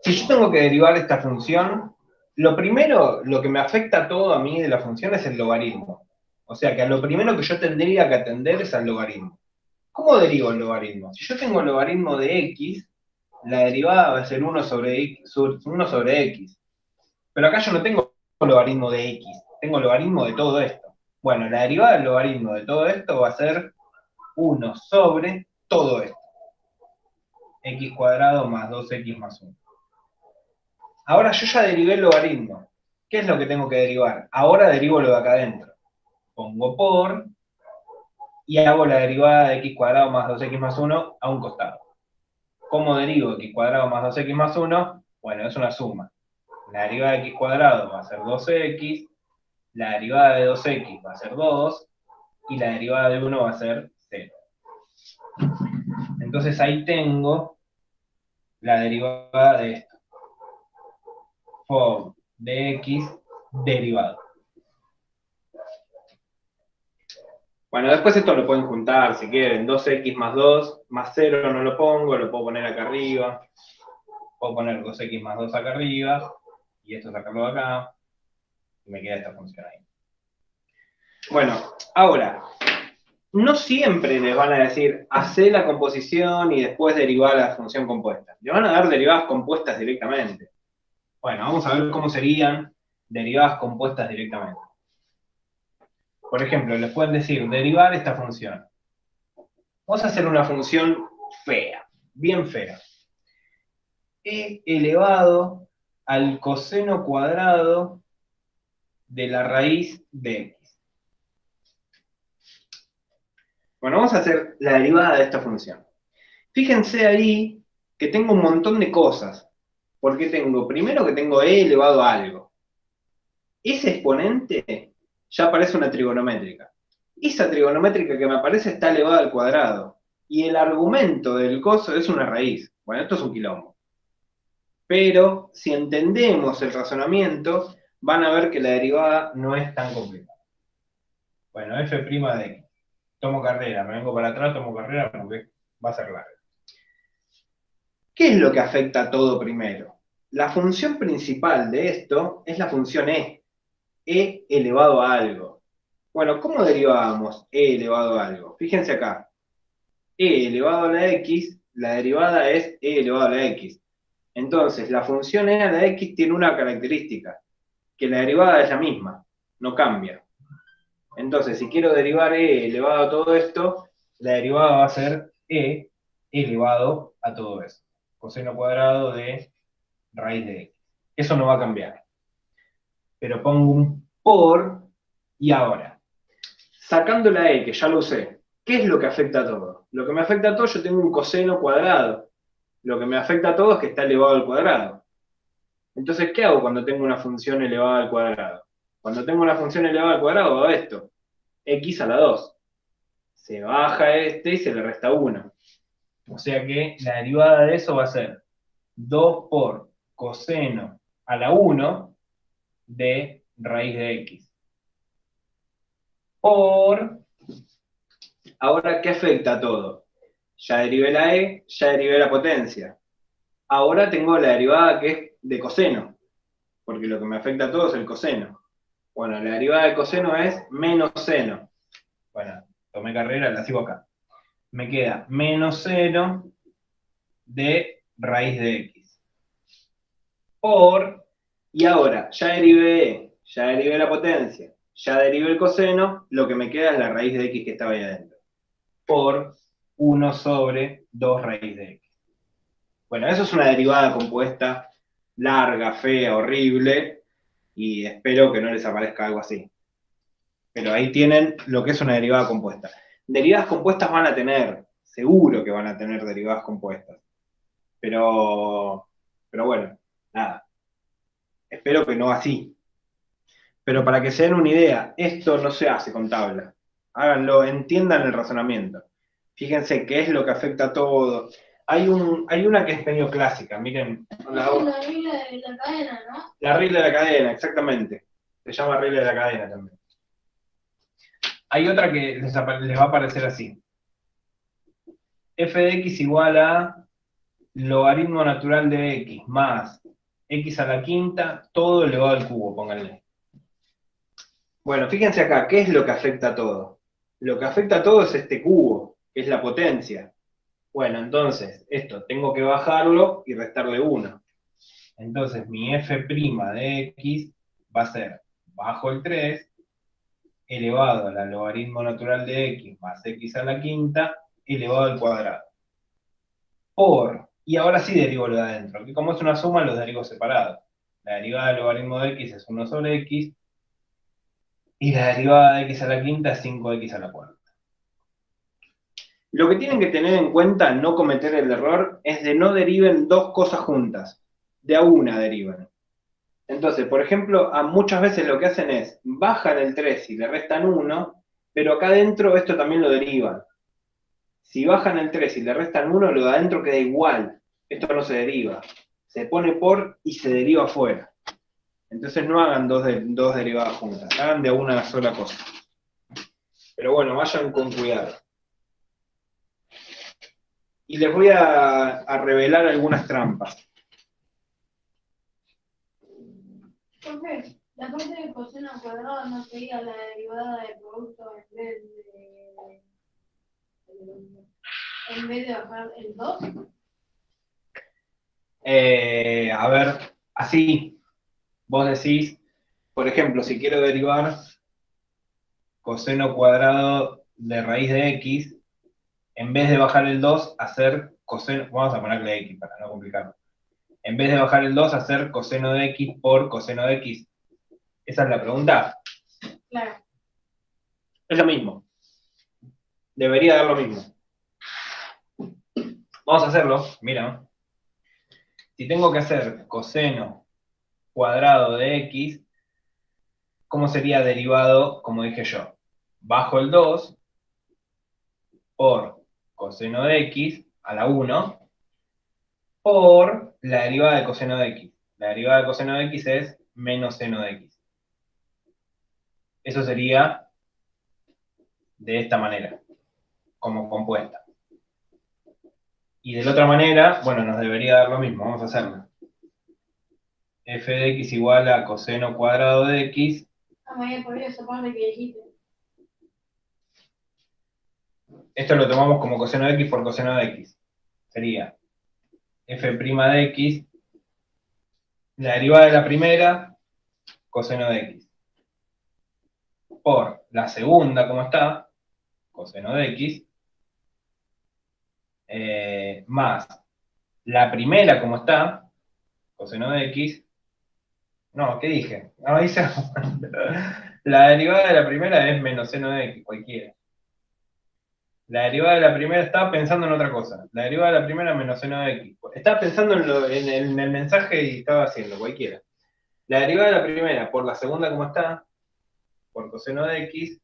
Si yo tengo que derivar esta función, lo primero, lo que me afecta todo a mí de la función es el logaritmo. O sea que a lo primero que yo tendría que atender es al logaritmo. ¿Cómo derivo el logaritmo? Si yo tengo el logaritmo de x, la derivada va a ser 1 sobre x. Pero acá yo no tengo logaritmo de x, tengo logaritmo de todo esto. Bueno, la derivada del logaritmo de todo esto va a ser 1 sobre todo esto. X cuadrado más 2x más 1. Ahora yo ya derivé el logaritmo. ¿Qué es lo que tengo que derivar? Ahora derivo lo de acá adentro. Pongo por y hago la derivada de x cuadrado más 2x más 1 a un costado. ¿Cómo derivo x cuadrado más 2x más 1? Bueno, es una suma. La derivada de x cuadrado va a ser 2x, la derivada de 2x va a ser 2, y la derivada de 1 va a ser 0. Entonces ahí tengo la derivada de esto. For de x derivado. Bueno, después esto lo pueden juntar si quieren. 2x más 2 más 0 no lo pongo, lo puedo poner acá arriba. Puedo poner 2x más 2 acá arriba, y esto sacarlo de acá, y me queda esta función ahí. Bueno, ahora, no siempre les van a decir, hacé la composición y después derivar la función compuesta. Le van a dar derivadas compuestas directamente. Bueno, vamos a ver cómo serían derivadas compuestas directamente. Por ejemplo, les pueden decir, derivar esta función. Vamos a hacer una función fea, bien fea. E elevado al coseno cuadrado de la raíz de x. Bueno, vamos a hacer la derivada de esta función. Fíjense ahí que tengo un montón de cosas. Porque tengo, primero que tengo e elevado a algo. Ese exponente ya parece una trigonométrica. Esa trigonométrica que me aparece está elevada al cuadrado. Y el argumento del coso es una raíz. Bueno, esto es un quilombo. Pero si entendemos el razonamiento, van a ver que la derivada no es tan complicada. Bueno, f' de x. Tomo carrera, me vengo para atrás, tomo carrera porque va a ser larga. ¿Qué es lo que afecta a todo primero? La función principal de esto es la función e elevado a algo. Bueno, ¿cómo derivábamos e elevado a algo? Fíjense acá, e elevado a la x, la derivada es e elevado a la x. Entonces, la función e a la x tiene una característica, que la derivada es la misma, no cambia. Entonces, si quiero derivar e elevado a todo esto, la derivada va a ser e elevado a todo eso. Coseno cuadrado de raíz de x. Eso no va a cambiar. Pero pongo un por, y ahora, sacando la e, que ya lo usé, ¿qué es lo que afecta a todo? Lo que me afecta a todo, yo tengo un coseno cuadrado. Lo que me afecta a todo es que está elevado al cuadrado. Entonces, ¿qué hago cuando tengo una función elevada al cuadrado? Cuando tengo una función elevada al cuadrado, hago esto. X a la 2. Se baja este y se le resta 1. O sea que la derivada de eso va a ser 2 por coseno a la 1 de raíz de x. Por, ahora, ¿qué afecta a todo? Ya derivé la e, ya derivé la potencia. Ahora tengo la derivada que es de coseno, porque lo que me afecta a todo es el coseno. Bueno, la derivada de coseno es menos seno. Bueno, tomé carrera, la sigo acá. Me queda menos seno de raíz de x. Por, y ahora, ya derivé e, ya derivé la potencia, ya derivé el coseno, lo que me queda es la raíz de x que estaba ahí adentro. Por 1 sobre 2 raíz de x. Bueno, eso es una derivada compuesta larga, fea, horrible, y espero que no les aparezca algo así. Pero ahí tienen lo que es una derivada compuesta. Derivadas compuestas van a tener, seguro que van a tener derivadas compuestas. Pero bueno, nada. Espero que no así. Pero para que se den una idea, esto no se hace con tabla. Háganlo, entiendan el razonamiento. Fíjense qué es lo que afecta a todo. Hay una que es medio clásica, miren. La regla de la cadena, ¿no? La regla de la cadena, exactamente. Se llama regla de la cadena también. Hay otra que les va a aparecer así. F de x igual a logaritmo natural de x más x a la quinta, todo elevado al cubo, pónganle. Bueno, fíjense acá, ¿qué es lo que afecta a todo? Lo que afecta a todo es este cubo, es la potencia. Bueno, entonces, esto tengo que bajarlo y restarle 1. Entonces, mi f' de x va a ser bajo el 3 elevado al logaritmo natural de x más x a la quinta elevado al cuadrado. Y ahora sí derivo lo de adentro, que como es una suma, los derivo separados. La derivada del logaritmo de x es 1 sobre x, y la derivada de x a la quinta es 5x a la cuarta. Lo que tienen que tener en cuenta, no cometer el error, es de no deriven dos cosas juntas. De a una derivan. Entonces, por ejemplo, muchas veces lo que hacen es, bajan el 3 y le restan 1, pero acá adentro esto también lo derivan. Si bajan el 3 y le restan 1, lo de adentro queda igual. Esto no se deriva. Se pone por y se deriva afuera. Entonces no hagan dos derivadas juntas, hagan de una sola cosa. Pero bueno, vayan con cuidado. Y les voy a revelar algunas trampas. Profe, la parte de coseno al cuadrado no sería la derivada del producto en vez de bajar el 2. A ver, así, vos decís, por ejemplo, si quiero derivar coseno cuadrado de raíz de x, en vez de bajar el 2, hacer coseno, vamos a ponerle x para no complicarlo. En vez de bajar el 2, hacer coseno de x por coseno de x. Esa es la pregunta. Claro. Es lo mismo. Debería dar lo mismo. Vamos a hacerlo, mira. Si tengo que hacer coseno cuadrado de x, ¿cómo sería derivado, como dije yo? Bajo el 2 por coseno de x a la 1 por la derivada de coseno de x. La derivada de coseno de x es menos seno de x. Eso sería de esta manera, como compuesta. Y de la otra manera, bueno, nos debería dar lo mismo, vamos a hacerlo. F de x igual a coseno cuadrado de x. Me había podido esa parte que dijiste. Esto lo tomamos como coseno de x por coseno de x. Sería f' de x, la derivada de la primera, coseno de x. Por la segunda, como está, coseno de x, más la primera, como está, coseno de x. No, ¿qué dije? No, hice... La derivada de la primera es menos seno de x, cualquiera. La derivada de la primera, estaba pensando en otra cosa. La derivada de la primera menos seno de x. Estaba pensando en el mensaje y estaba haciendo, cualquiera. La derivada de la primera por la segunda como está, por coseno de x,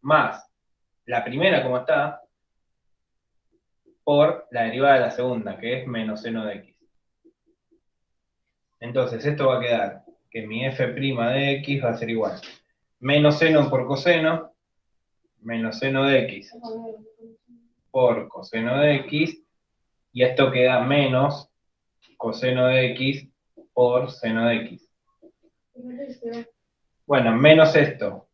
más la primera como está, por la derivada de la segunda, que es menos seno de x. Entonces, esto va a quedar que mi f' de x va a ser igual. Menos seno por coseno, menos seno de x por coseno de x, y esto queda menos coseno de x por seno de x. Bueno, menos esto,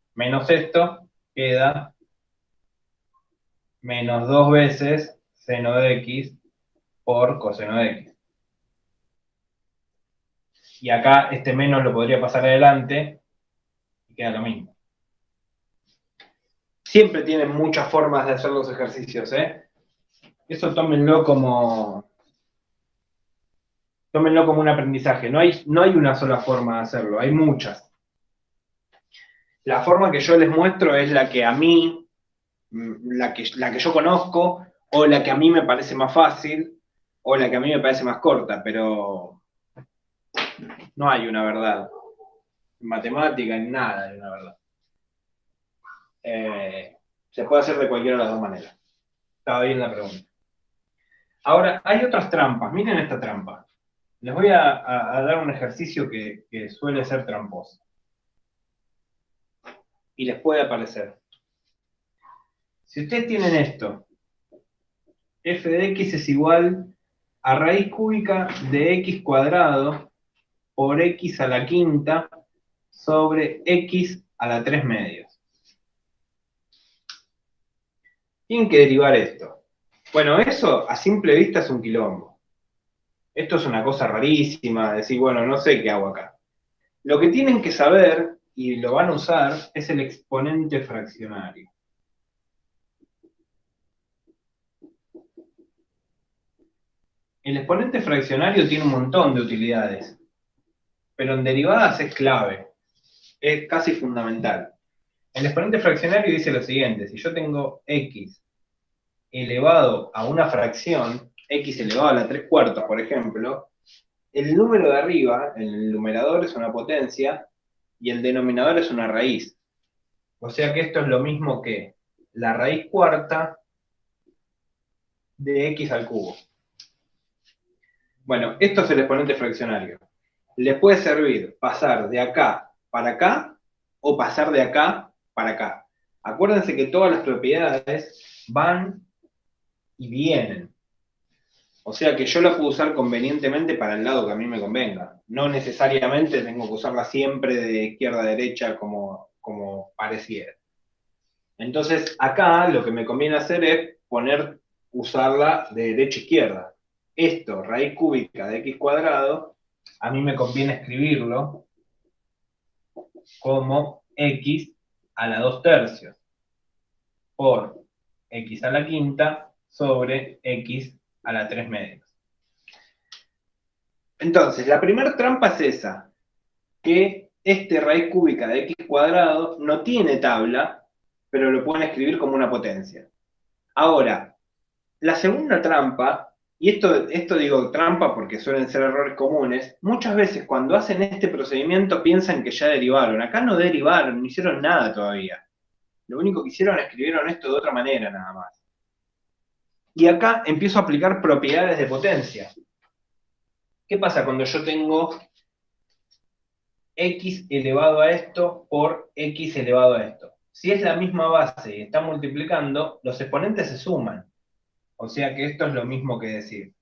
queda menos 2 veces seno de x por coseno de x. Y acá este menos lo podría pasar adelante y queda lo mismo. Siempre tienen muchas formas de hacer los ejercicios, ¿eh? Eso tómenlo como un aprendizaje. No hay una sola forma de hacerlo, hay muchas. La forma que yo les muestro es la que a mí, la que yo conozco, o la que a mí me parece más fácil, o la que a mí me parece más corta, pero no hay una verdad. En matemática, en nada hay una verdad. Se puede hacer de cualquiera de las dos maneras. Estaba bien la pregunta. Ahora, hay otras trampas. Miren esta trampa. Les voy a dar un ejercicio que suele ser tramposo. Y les puede aparecer. Si ustedes tienen esto, f de x es igual a raíz cúbica de x cuadrado por x a la quinta sobre x a la 3 medios. Tienen que derivar esto. Bueno, eso a simple vista es un quilombo. Esto es una cosa rarísima, decir, bueno, no sé qué hago acá. Lo que tienen que saber, y lo van a usar, es el exponente fraccionario. El exponente fraccionario tiene un montón de utilidades, pero en derivadas es clave, es casi fundamental. El exponente fraccionario dice lo siguiente: si yo tengo x elevado a una fracción, x elevado a la 3/4, por ejemplo, el número de arriba, el numerador es una potencia y el denominador es una raíz. O sea que esto es lo mismo que la raíz cuarta de x al cubo. Bueno, esto es el exponente fraccionario. Le puede servir pasar de acá para acá o pasar de acá para acá. Acuérdense que todas las propiedades van y vienen. O sea que yo la puedo usar convenientemente para el lado que a mí me convenga. No necesariamente tengo que usarla siempre de izquierda a derecha como pareciera. Entonces acá lo que me conviene hacer es usarla de derecha a izquierda. Esto, raíz cúbica de x cuadrado, a mí me conviene escribirlo como x a la 2/3 por x a la quinta sobre x a la 3/4. Entonces, la primera trampa es esa, que este raíz cúbica de x cuadrado no tiene tabla, pero lo pueden escribir como una potencia. Ahora, la segunda trampa, y esto digo trampa porque suelen ser errores comunes, muchas veces cuando hacen este procedimiento piensan que ya derivaron. Acá no derivaron, no hicieron nada todavía. Lo único que hicieron es escribieron esto de otra manera nada más. Y acá empiezo a aplicar propiedades de potencia. ¿Qué pasa cuando yo tengo x elevado a esto por x elevado a esto? Si es la misma base y está multiplicando, los exponentes se suman. O sea que esto es lo mismo que decir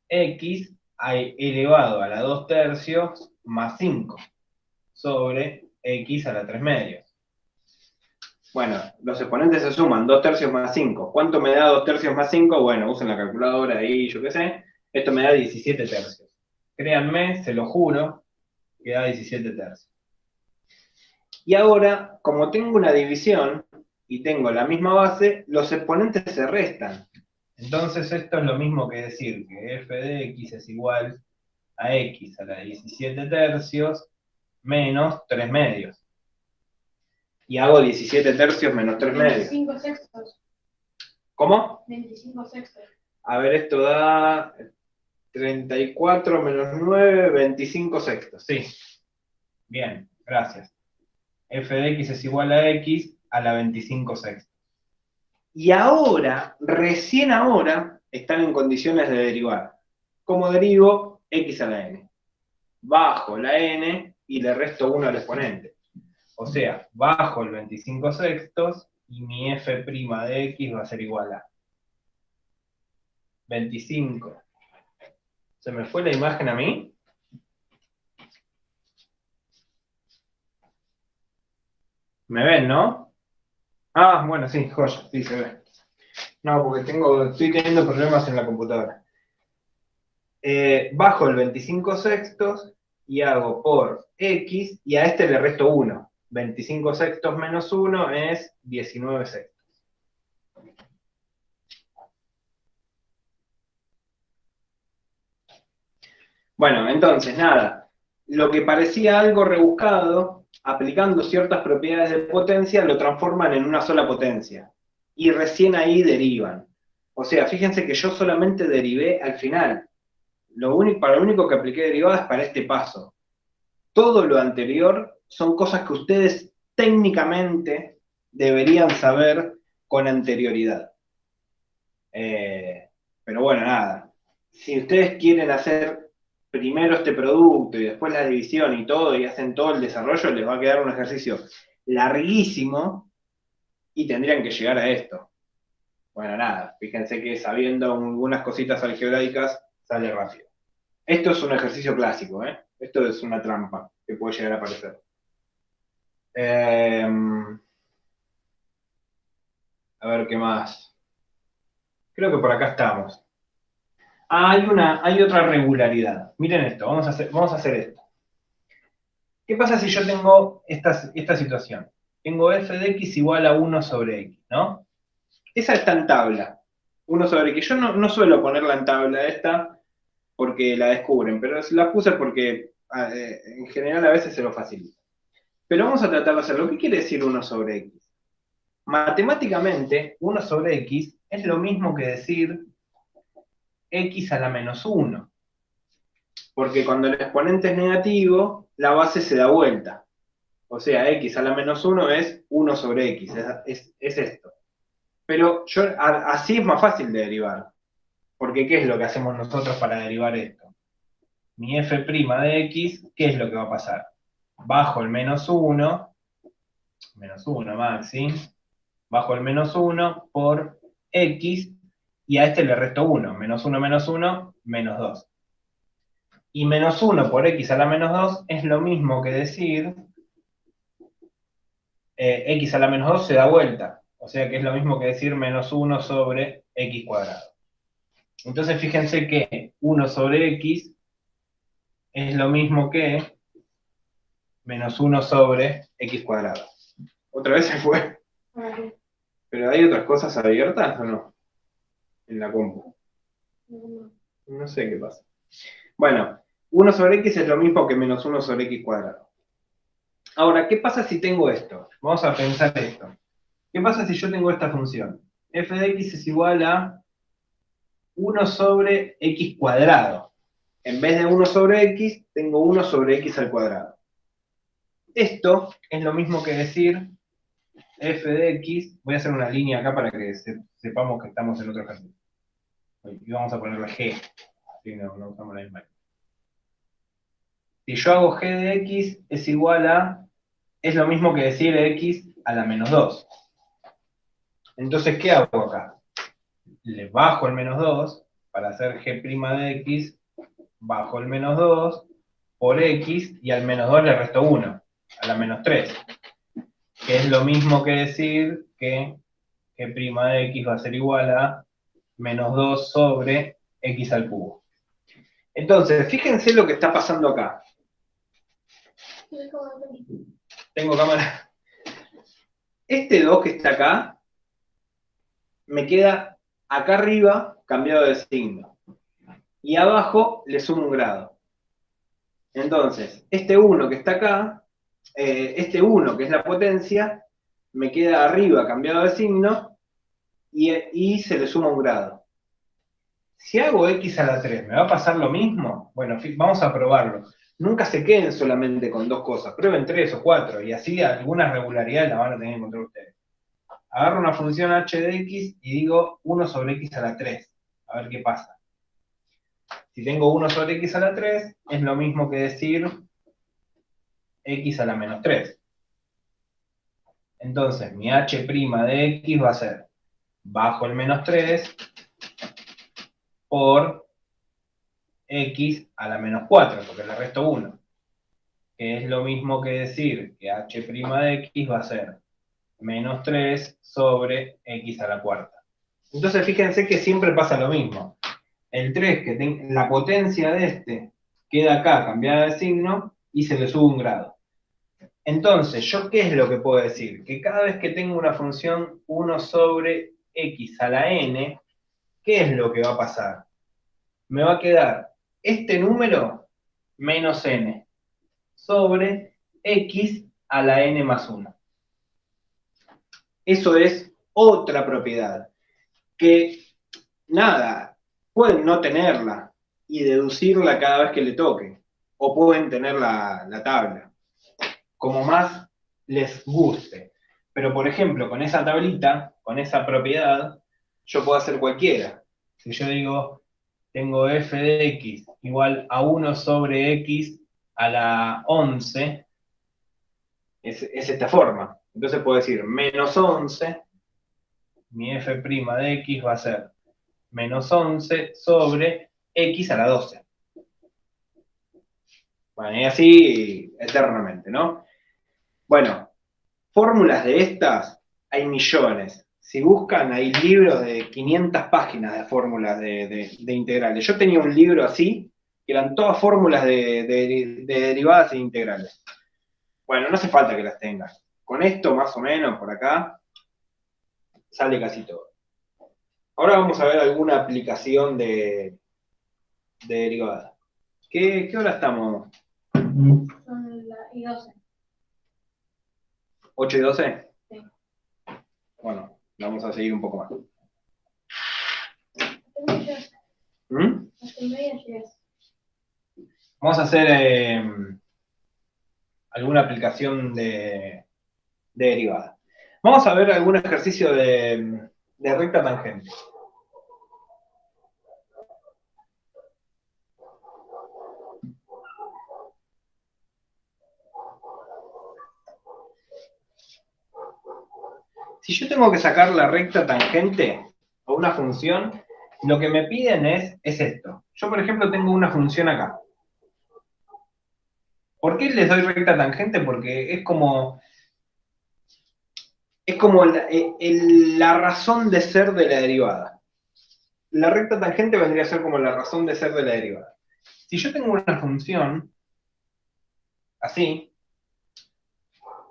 x elevado a la 2/3 más 5 sobre x a la 3/4. Bueno, los exponentes se suman, 2/3 más 5. ¿Cuánto me da 2/3 más 5? Bueno, usen la calculadora ahí, yo qué sé. Esto me da 17/3. Créanme, se lo juro, que da 17/3. Y ahora, como tengo una división y tengo la misma base, los exponentes se restan. Entonces esto es lo mismo que decir que f de x es igual a x a la 17/3 menos 3/4. Y hago 17/3 menos 3/4. 25 sextos. ¿Cómo? 25 sextos. A ver, esto da 34 menos 9, 25 sextos. Sí. Bien, gracias. F de x es igual a x a la 25 sextos. Y ahora, recién ahora, están en condiciones de derivar. ¿Cómo derivo? X a la n. Bajo la n y le resto 1 al exponente. O sea, bajo el 25 sextos y mi f' de x va a ser igual a 25. ¿Se me fue la imagen a mí? ¿Me ven, no? Ah, bueno, sí, joya, sí se ve. No, porque estoy teniendo problemas en la computadora. Bajo el 25 sextos y hago por x, y a este le resto 1. 25 sextos menos 1 es 19 sextos. Bueno, entonces, nada. Lo que parecía algo rebuscado, aplicando ciertas propiedades de potencia, lo transforman en una sola potencia. Y recién ahí derivan. O sea, fíjense que yo solamente derivé al final. Para lo único que apliqué derivadas es para este paso. Todo lo anterior son cosas que ustedes técnicamente deberían saber con anterioridad. Pero bueno, nada. Si ustedes quieren hacer primero este producto y después la división y todo, y hacen todo el desarrollo, les va a quedar un ejercicio larguísimo y tendrían que llegar a esto. Bueno, nada, fíjense que sabiendo algunas cositas algebraicas sale rápido. Esto es un ejercicio clásico, ¿eh? Esto es una trampa que puede llegar a aparecer. A ver qué más. Creo que por acá estamos. Hay otra regularidad. Miren esto, vamos a hacer esto. ¿Qué pasa si yo tengo esta situación? Tengo f de x igual a 1 sobre x, ¿no? Esa está en tabla. 1 sobre x. Yo no suelo ponerla en tabla esta porque la descubren, pero la puse porque en general a veces se lo facilita. Pero vamos a tratar de hacerlo. ¿Qué quiere decir 1 sobre x? Matemáticamente, 1 sobre x es lo mismo que decir x a la menos 1. Porque cuando el exponente es negativo, la base se da vuelta. O sea, x a la menos 1 es 1 sobre x, es esto. Pero así es más fácil de derivar. Porque ¿qué es lo que hacemos nosotros para derivar esto? Mi f' de x, ¿qué es lo que va a pasar? Bajo el menos 1 maxi, bajo el menos 1 por x, y a este le resto 1. Menos 1 menos 1, menos 2. Y menos 1 por x a la menos 2 es lo mismo que decir x a la menos 2 se da vuelta. O sea que es lo mismo que decir menos 1 sobre x cuadrado. Entonces fíjense que 1 sobre x es lo mismo que menos 1 sobre x cuadrado. Otra vez se fue. ¿Pero hay otras cosas abiertas o no? En la compu. No sé qué pasa. Bueno, 1 sobre x es lo mismo que menos 1 sobre x cuadrado. Ahora, ¿qué pasa si tengo esto? Vamos a pensar esto. ¿Qué pasa si yo tengo esta función? F de x es igual a 1 sobre x cuadrado. En vez de 1 sobre x, tengo 1 sobre x al cuadrado. Esto es lo mismo que decir f de x, voy a hacer una línea acá para que sepamos que estamos en otro ejercicio. Y vamos a ponerle g, así no usamos la misma. Si yo hago g de x es igual a, es lo mismo que decir x a la menos 2. Entonces, ¿qué hago acá? Le bajo el menos 2 para hacer g' de x, bajo el menos 2 por x, y al menos 2 le resto 1, a la menos 3. Que es lo mismo que decir que g' de x va a ser igual a menos 2 sobre x al cubo. Entonces, fíjense lo que está pasando acá. Tengo cámara. Este 2 que está acá, me queda acá arriba cambiado de signo. Y abajo le sumo un grado. Entonces, este 1 que está acá, este 1 que es la potencia, me queda arriba cambiado de signo y se le suma un grado. Si hago x a la 3, ¿me va a pasar lo mismo? Bueno, vamos a probarlo. Nunca se queden solamente con dos cosas, prueben 3 o 4, y así algunas regularidades las van a tener que encontrar ustedes. Agarro una función h de x y digo 1 sobre x a la 3, a ver qué pasa. Si tengo 1 sobre x a la 3, es lo mismo que decir x a la menos 3. Entonces, mi h' de x va a ser bajo el menos 3 por x a la menos 4, porque le resto 1. Que es lo mismo que decir que h' de x va a ser menos 3 sobre x a la cuarta. Entonces fíjense que siempre pasa lo mismo. El 3, la potencia de este, queda acá cambiada de signo y se le sube un grado. Entonces, ¿yo qué es lo que puedo decir? Que cada vez que tengo una función 1 sobre x a la n, ¿qué es lo que va a pasar? Me va a quedar este número menos n sobre x a la n más 1. Eso es otra propiedad, que nada, pueden no tenerla y deducirla cada vez que le toque, o pueden tener la tabla, como más les guste. Pero por ejemplo, con esa tablita, con esa propiedad, yo puedo hacer cualquiera. Si yo digo, tengo f de x igual a 1 sobre x a la 11, es esta forma. Entonces puedo decir menos 11, mi f' de x va a ser menos 11 sobre x a la 12. Bueno, y así eternamente, ¿no? Bueno, fórmulas de estas hay millones. si buscan, hay libros de 500 páginas de fórmulas de integrales. Yo tenía un libro así, que eran todas fórmulas de derivadas e integrales. Bueno, no hace falta que las tengas. Con esto, más o menos, por acá, sale casi todo. Ahora vamos a ver alguna aplicación de derivada. ¿Qué hora estamos? Son las y 12. ¿8 y 12? Sí. Bueno, vamos a seguir un poco más. Hasta el medio, ¿Mm? hasta el medio llegas. Vamos a hacer alguna aplicación de derivada. Vamos a ver algún ejercicio de recta tangente. Si yo tengo que sacar la recta tangente o una función, lo que me piden es esto. Yo, por ejemplo, tengo una función acá. ¿Por qué les doy recta tangente? Porque es como la razón de ser de la derivada. La recta tangente vendría a ser como la razón de ser de la derivada. Si yo tengo una función así,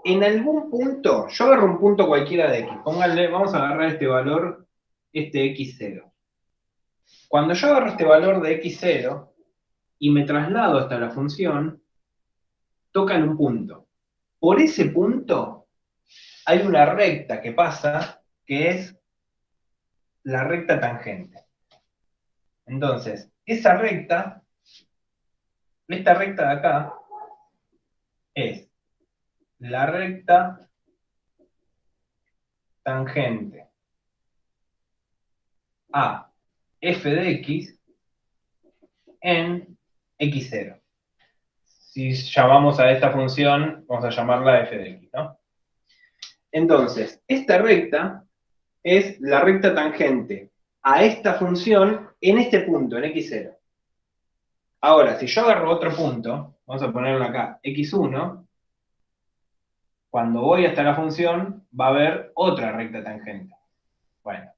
en algún punto, yo agarro un punto cualquiera de x, pónganle, vamos a agarrar este valor, este x0. Cuando yo agarro este valor de x0 y me traslado hasta la función, toca en un punto. Por ese punto hay una recta que pasa, que es la recta tangente. Entonces, esa recta, esta recta de acá, es la recta tangente a f de x en x0. Si llamamos a esta función, vamos a llamarla f de x, ¿no? Entonces, esta recta es la recta tangente a esta función en este punto, en x0. Ahora, si yo agarro otro punto, vamos a ponerlo acá, x1, cuando voy hasta la función, va a haber otra recta tangente. Bueno,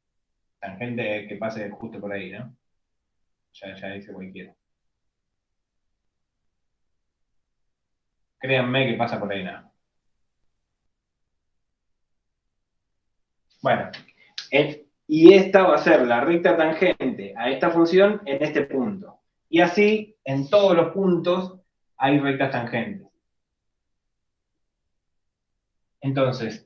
tangente que pase justo por ahí, ¿no? Ya dice cualquiera. Créanme que pasa por ahí, ¿no? Bueno, y esta va a ser la recta tangente a esta función en este punto. Y así, en todos los puntos, hay rectas tangentes. Entonces,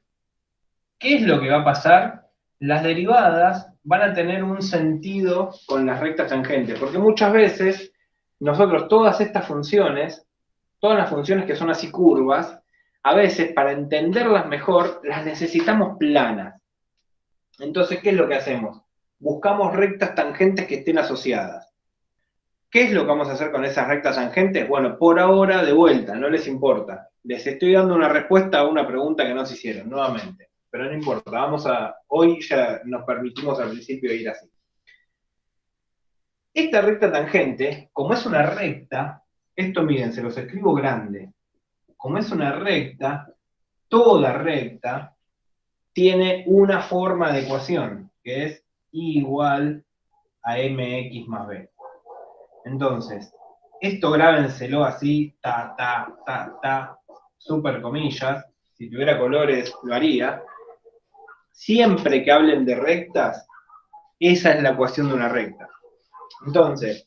¿qué es lo que va a pasar? Las derivadas van a tener un sentido con las rectas tangentes, porque muchas veces nosotros todas estas funciones, todas las funciones que son así curvas, a veces para entenderlas mejor las necesitamos planas. Entonces, ¿qué es lo que hacemos? Buscamos rectas tangentes que estén asociadas. ¿Qué es lo que vamos a hacer con esas rectas tangentes? Bueno, por ahora, de vuelta, no les importa. Les estoy dando una respuesta a una pregunta que no se hicieron, nuevamente. Pero no importa, hoy ya nos permitimos al principio ir así. Esta recta tangente, como es una recta, esto miren, se los escribo grande. Como es una recta, toda recta tiene una forma de ecuación, que es I igual a mx más b. Entonces, esto grábenselo así, super comillas. Si tuviera colores, lo haría. Siempre que hablen de rectas, esa es la ecuación de una recta. Entonces,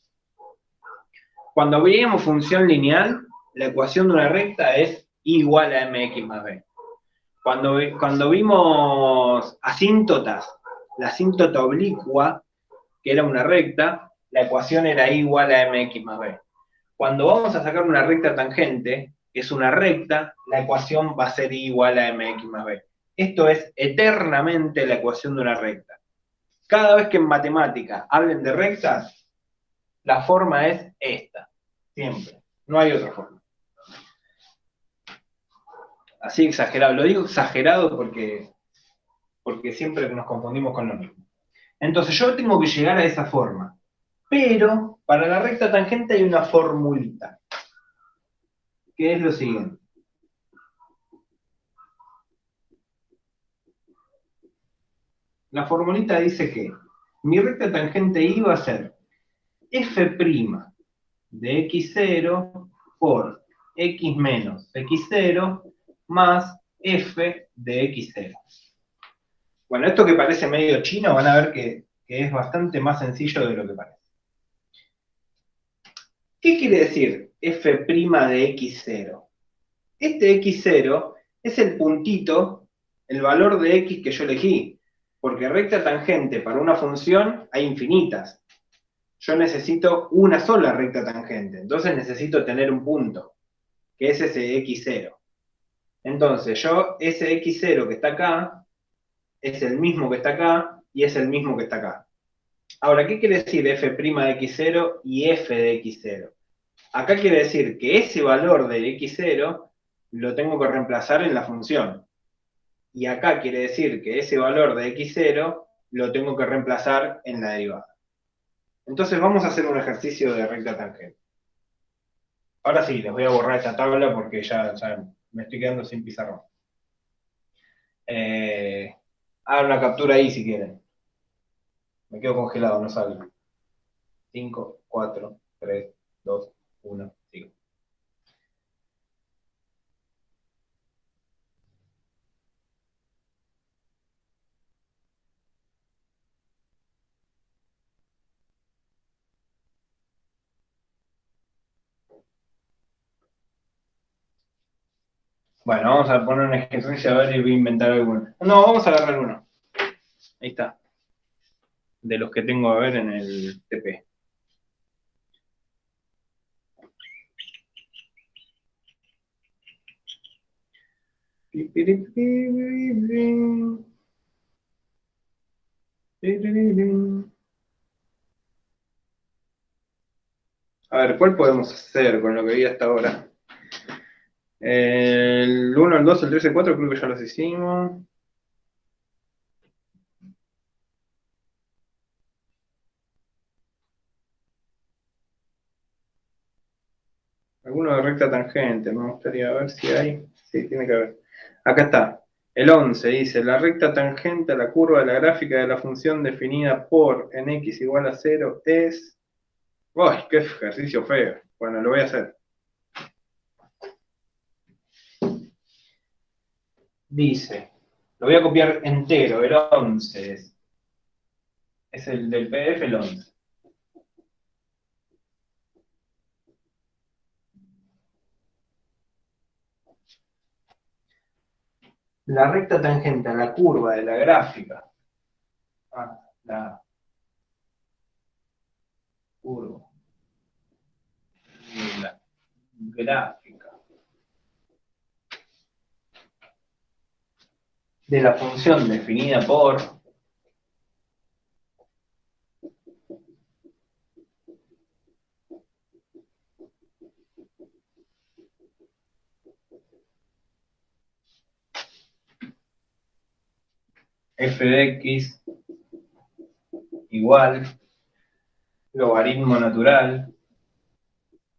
cuando veíamos función lineal, la ecuación de una recta es I igual a mx más b. Cuando vimos asíntotas, la asíntota oblicua, que era una recta, la ecuación era I igual a mx más b. Cuando vamos a sacar una recta tangente, que es una recta, la ecuación va a ser I igual a mx más b. Esto es eternamente la ecuación de una recta. Cada vez que en matemática hablen de rectas, la forma es esta, siempre. No hay otra forma. Así exagerado. Lo digo exagerado porque siempre nos confundimos con lo mismo. Entonces yo tengo que llegar a esa forma. Pero para la recta tangente hay una formulita, que es lo siguiente. la formulita dice que mi recta tangente I va a ser f' de x0 por x menos x0 más f de x0. Bueno, esto que parece medio chino, van a ver que es bastante más sencillo de lo que parece. ¿Qué quiere decir f' de x0? Este x0 es el puntito, el valor de x que yo elegí, porque recta tangente para una función hay infinitas. Yo necesito una sola recta tangente, entonces necesito tener un punto, que es ese x0. Entonces ese x0 que está acá, es el mismo que está acá, y es el mismo que está acá. Ahora, ¿qué quiere decir f' de x0 y f de x0? Acá quiere decir que ese valor de x0 lo tengo que reemplazar en la función. Y acá quiere decir que ese valor de x0 lo tengo que reemplazar en la derivada. Entonces vamos a hacer un ejercicio de recta tangente. Ahora sí, les voy a borrar esta tabla porque ya me estoy quedando sin pizarrón. Hagan una captura ahí si quieren. Me quedo congelado, no salgo. 5, 4, 3, 2, 1, sigo. Bueno, vamos a poner un ejercicio a ver y voy a inventar alguno. No, vamos a agarrar uno. Ahí está. De los que tengo a ver en el TP. A ver, ¿cuál podemos hacer con lo que vi hasta ahora? El 1, el 2, el 3, el 4 creo que ya los hicimos. Alguno de recta tangente, me gustaría ver si hay. Sí, tiene que haber. Acá está. El 11 dice, la recta tangente a la curva de la gráfica de la función definida por en x igual a 0 es... ¡Uy, qué ejercicio feo! Bueno, lo voy a hacer. Dice, lo voy a copiar entero, el 11 es el del PDF, el 11. La recta tangente a la curva de la gráfica. La curva de la gráfica de la función definida por f de x igual logaritmo natural,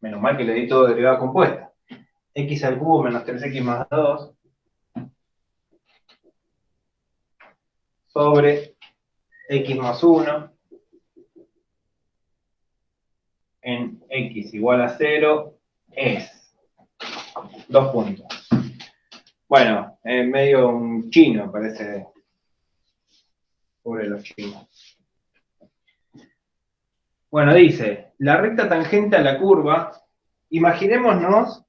menos mal que le di todo derivada compuesta, x al cubo menos 3x más 2 sobre x más 1 en x igual a 0 es 2 puntos. Bueno, medio un chino parece. Pobre los chinos. Bueno, dice, la recta tangente a la curva, imaginémonos,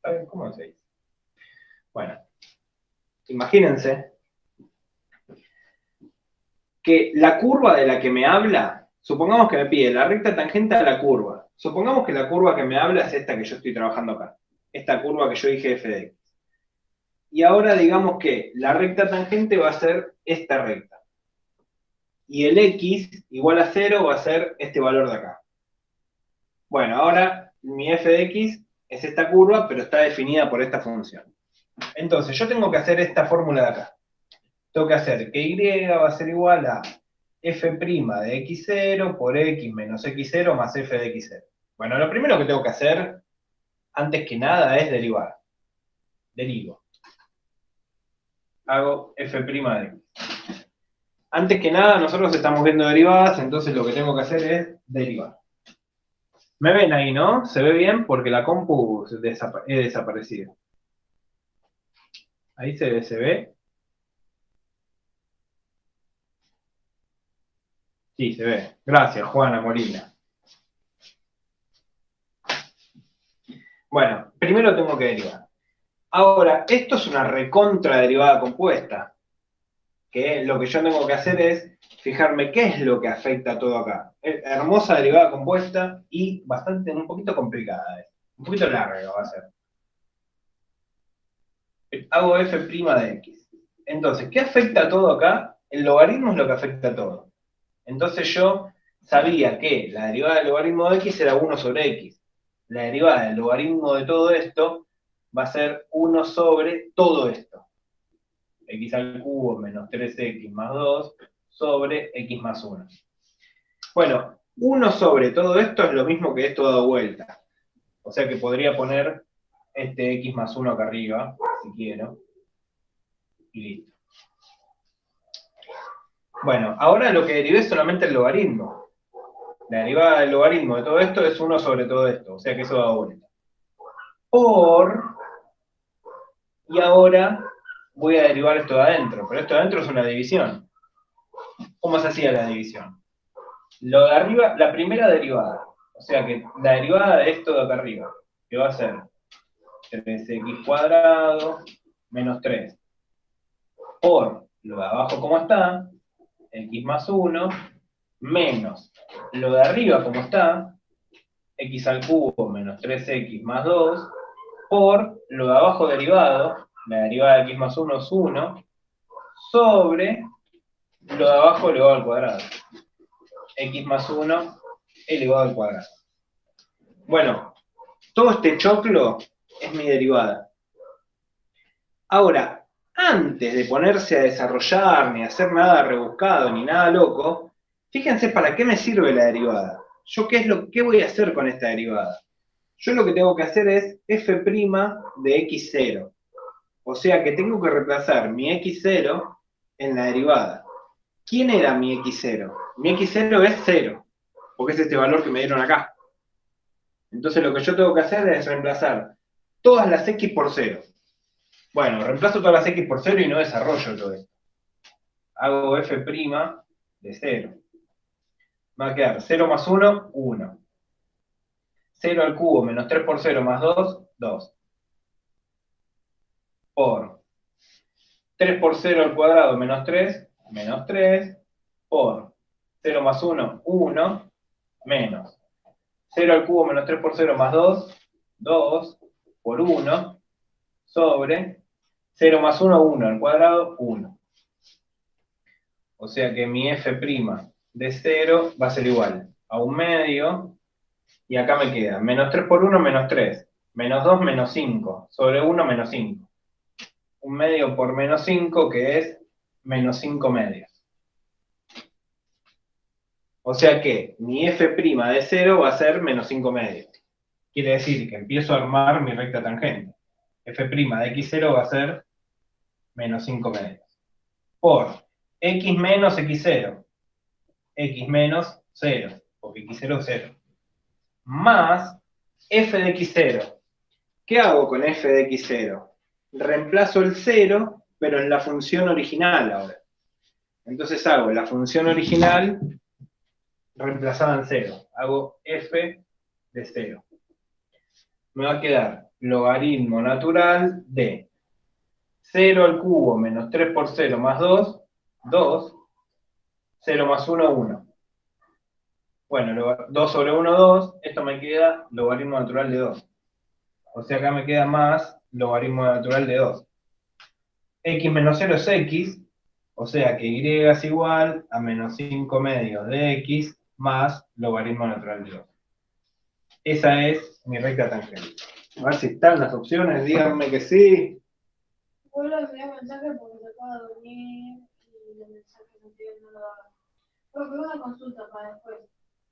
a ver, ¿cómo se dice? Bueno, imagínense que la curva de la que me habla, supongamos que me pide la recta tangente a la curva. Supongamos que la curva que me habla es esta que yo estoy trabajando acá. Esta curva que yo dije f de x. Y ahora digamos que la recta tangente va a ser esta recta. Y el x igual a 0 va a ser este valor de acá. Bueno, ahora mi f de x es esta curva, pero está definida por esta función. Entonces, yo tengo que hacer esta fórmula de acá. Tengo que hacer que y va a ser igual a f' de x0 por x menos x0 más f de x0. Bueno, lo primero que tengo que hacer, antes que nada, es derivar. Derivo. hago f' de x. Antes que nada, nosotros estamos viendo derivadas, entonces lo que tengo que hacer es derivar. ¿Me ven ahí, no? ¿Se ve bien? Porque la compu es desaparecida. Ahí se ve, ¿se ve? Sí, se ve. Gracias, Juana Molina. Bueno, primero tengo que derivar. Ahora, esto es una recontra derivada compuesta. Que lo que yo tengo que hacer es fijarme qué es lo que afecta a todo acá. Hermosa derivada compuesta y bastante, un poquito complicada. Un poquito larga va a ser. Hago f' de x. Entonces, ¿qué afecta a todo acá? El logaritmo es lo que afecta a todo. Entonces yo sabía que la derivada del logaritmo de x era 1 sobre x. La derivada del logaritmo de todo esto va a ser 1 sobre todo esto. X al cubo menos 3x más 2 sobre x más 1. Bueno, 1 sobre todo esto es lo mismo que esto dado vuelta. O sea que podría poner este x más 1 acá arriba, si quiero. Y listo. Bueno, ahora lo que derivé es solamente el logaritmo. La derivada del logaritmo de todo esto es 1 sobre todo esto, o sea que eso da vuelta. Y ahora voy a derivar esto de adentro, pero esto de adentro es una división. ¿Cómo se hacía la división? Lo de arriba, la primera derivada, o sea que la derivada de esto de acá arriba, que va a ser 3x cuadrado menos 3, por lo de abajo como está, x más 1, menos lo de arriba como está, x al cubo menos 3x más 2, por lo de abajo derivado, la derivada de x más 1 es 1, sobre lo de abajo elevado al cuadrado. X más 1 elevado al cuadrado. Bueno, todo este choclo es mi derivada. Ahora, antes de ponerse a desarrollar, ni hacer nada rebuscado, ni nada loco, fíjense para qué me sirve la derivada. ¿Yo qué voy a hacer con esta derivada? Yo lo que tengo que hacer es f' de x0. O sea que tengo que reemplazar mi x0 en la derivada. ¿Quién era mi x0? Mi x0 es 0, porque es este valor que me dieron acá. Entonces lo que yo tengo que hacer es reemplazar todas las x por 0. Bueno, reemplazo todas las x por 0 y no desarrollo todo esto. Hago f' de 0. Me va a quedar 0 más 1, 1. 0 al cubo menos 3 por 0 más 2, 2. Por 3 por 0 al cuadrado menos 3, menos 3. Por 0 más 1, 1. Menos 0 al cubo menos 3 por 0 más 2, 2. Por 1. Sobre 0 más 1, 1 al cuadrado, 1. O sea que mi f' de 0 va a ser igual a 1 medio, y acá me queda menos 3 por 1, menos 3, menos 2, menos 5, sobre 1, menos 5. 1 medio por menos 5, que es menos 5 medios. O sea que mi f' de 0 va a ser menos 5 medios. Quiere decir que empiezo a armar mi recta tangente. F' de x0 va a ser menos 5 medios. Por x menos x0. X menos 0, porque x0 es 0. Más f de x0. ¿Qué hago con f de x0? Reemplazo el 0, pero en la función original ahora. Entonces hago la función original reemplazada en 0. Hago f de 0. Me va a quedar logaritmo natural de 0 al cubo menos 3 por 0 más 2, 2. 0 más 1, 1. Bueno, 2 sobre 1, 2. Esto me queda logaritmo natural de 2. O sea, acá me queda más logaritmo natural de 2. X menos 0 es x, o sea que y es igual a menos 5 medios de x más logaritmo natural de 2. Esa es mi recta tangente. A ver si están las opciones, díganme que sí. Vuelvo a enviar mensaje porque se acaba de dormir y los mensajes no lo daban. Pero una consulta para después.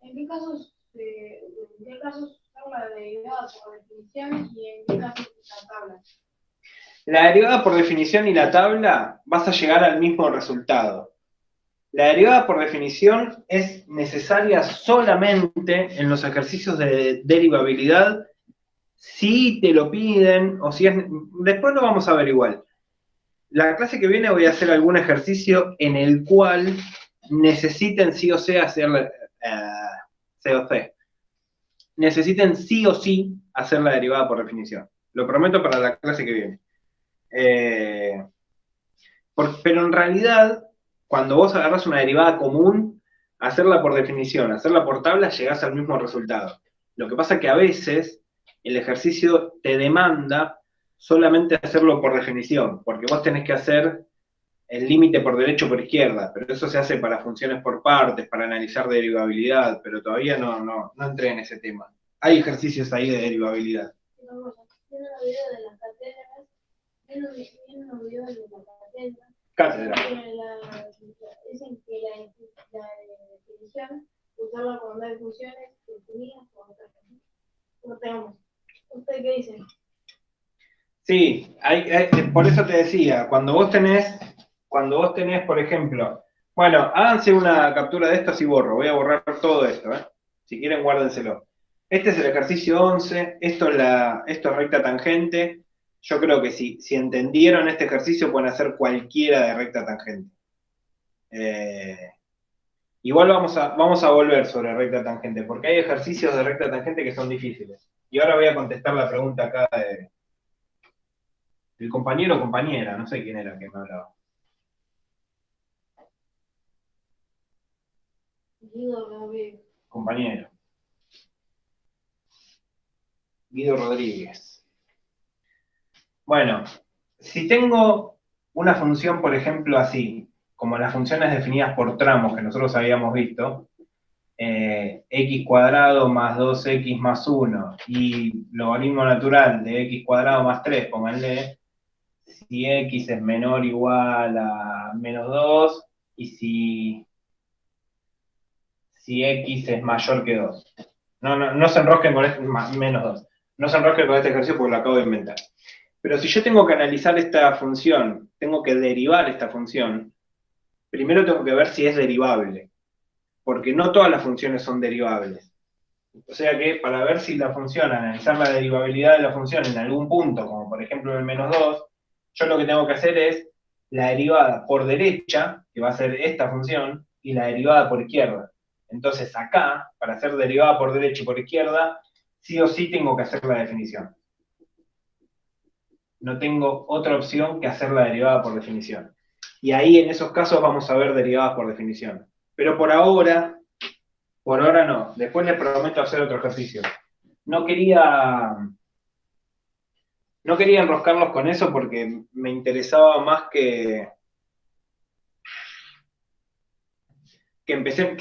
¿En qué casos usar la derivada por definición y en qué casos usar tablas? La derivada por definición y la tabla vas a llegar al mismo resultado. La derivada por definición es necesaria solamente en los ejercicios de derivabilidad si te lo piden o si es... Después lo vamos a ver igual. La clase que viene voy a hacer algún ejercicio en el cual necesiten sí o sí hacer C o C. Necesiten sí o sí hacer la derivada por definición. Lo prometo para la clase que viene. Pero en realidad, cuando vos agarrás una derivada común, hacerla por definición, hacerla por tabla, llegás al mismo resultado. Lo que pasa es que a veces el ejercicio te demanda solamente hacerlo por definición, porque vos tenés que hacer el límite por derecha o por izquierda, pero eso se hace para funciones por partes, para analizar derivabilidad, pero todavía no entré en ese tema. Hay ejercicios ahí de derivabilidad. Cátedra. Dicen que la definición, usarla cuando hay funciones definidas con otras. No tenemos. ¿Usted qué dice? Sí, por eso te decía, cuando vos tenés, por ejemplo, bueno, háganse una captura de esto así borro, voy a borrar todo esto, ¿eh? Si quieren guárdenselo. Este es el ejercicio 11, esto es recta tangente. Yo creo que si entendieron este ejercicio pueden hacer cualquiera de recta tangente. Igual vamos a volver sobre recta tangente, porque hay ejercicios de recta tangente que son difíciles. Y ahora voy a contestar la pregunta acá del compañero o compañera, no sé quién era que me hablaba. Compañero. Guido Rodríguez. Bueno, si tengo una función, por ejemplo, así, como las funciones definidas por tramos que nosotros habíamos visto, x cuadrado más 2x más 1 y logaritmo natural de x cuadrado más 3, pónganle, si x es menor o igual a menos 2 y si x es mayor que 2. No se enrosquen con este, menos 2. No se enrosquen con este ejercicio porque lo acabo de inventar. Pero si yo tengo que analizar esta función, tengo que derivar esta función, primero tengo que ver si es derivable, porque no todas las funciones son derivables. O sea que para ver si la función, analizar la derivabilidad de la función en algún punto, como por ejemplo en el menos 2, yo lo que tengo que hacer es la derivada por derecha, que va a ser esta función, y la derivada por izquierda. Entonces acá, para hacer derivada por derecha y por izquierda, sí o sí tengo que hacer la definición. No tengo otra opción que hacer la derivada por definición. Y ahí en esos casos vamos a ver derivadas por definición. Pero por ahora no. Después les prometo hacer otro ejercicio. No quería enroscarlos con eso porque me interesaba más que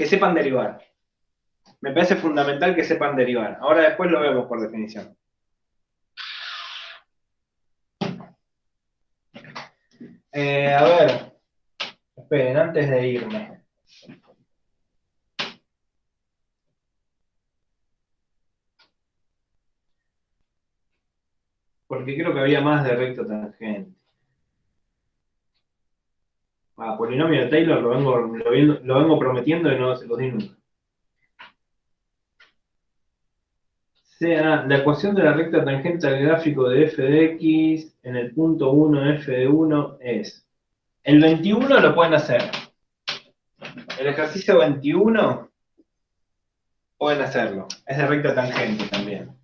sepan derivar. Me parece fundamental que sepan derivar. Ahora después lo vemos por definición. A ver, esperen, antes de irme. Porque creo que había más de recto tangente. Polinomio de Taylor lo vengo prometiendo y no se los di nunca. Sea la ecuación de la recta tangente al gráfico de f de x en el punto 1 f de 1 es... El 21 lo pueden hacer. El ejercicio 21 pueden hacerlo. Es de recta tangente también.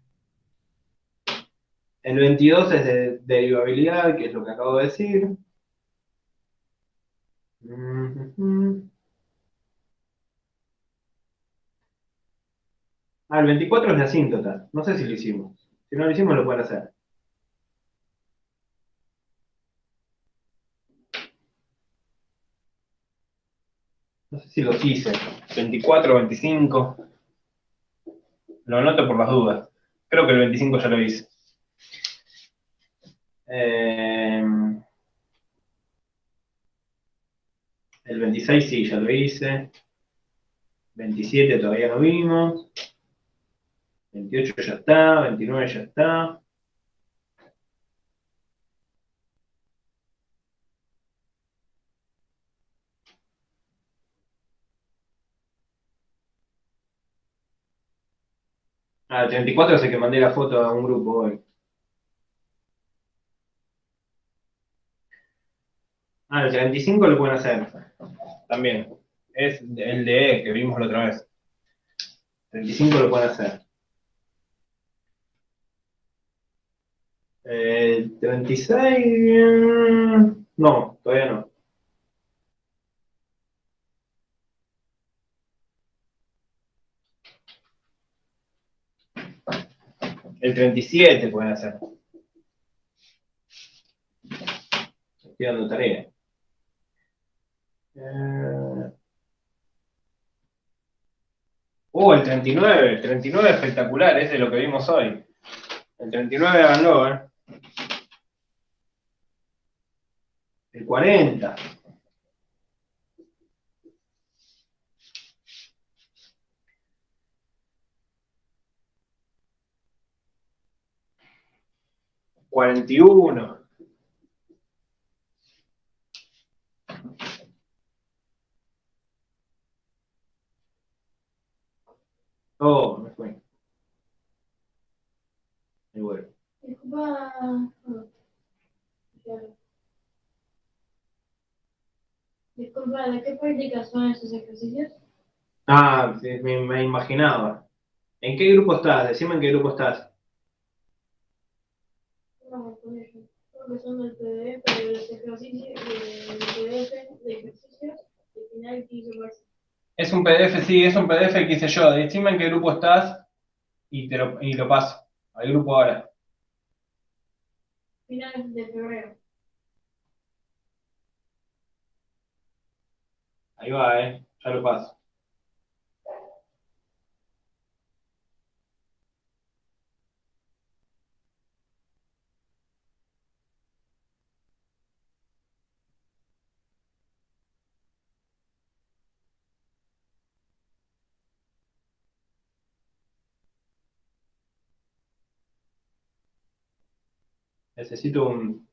El 22 es de derivabilidad, que es lo que acabo de decir. El 24 es de asíntota. No sé si lo hicimos. Si no lo hicimos, lo pueden hacer. No sé si los hice. 24, 25. Lo anoto por las dudas. Creo que el 25 ya lo hice. El 26 sí, ya lo hice. 27 todavía no vimos. 28 ya está. 29 ya está. Ah, el 34 es el que mandé la foto a un grupo hoy. Ah, el 35 lo pueden hacer también. Es el de E que vimos la otra vez. 35 lo pueden hacer. El 36, no, todavía no. El 37 pueden hacer. Estoy dando tarea. El 39, el 39 espectacular, ese es lo que vimos hoy. El 39 háganlo, El 40. $41. Oh, me fue. Y bueno. Disculpa. Disculpa, ¿de qué políticas son esos ejercicios? Ah, sí, me imaginaba. ¿En qué grupo estás? Decime en qué grupo estás. Vamos con ello. Creo que son del PDF de los ejercicios, del PDF de ejercicios, de final que hizo Marcia. Es un PDF, sí, es un PDF que hice yo. Decime en qué grupo estás y lo paso al grupo ahora. Final de febrero. Ahí va, ya lo paso. Necesito un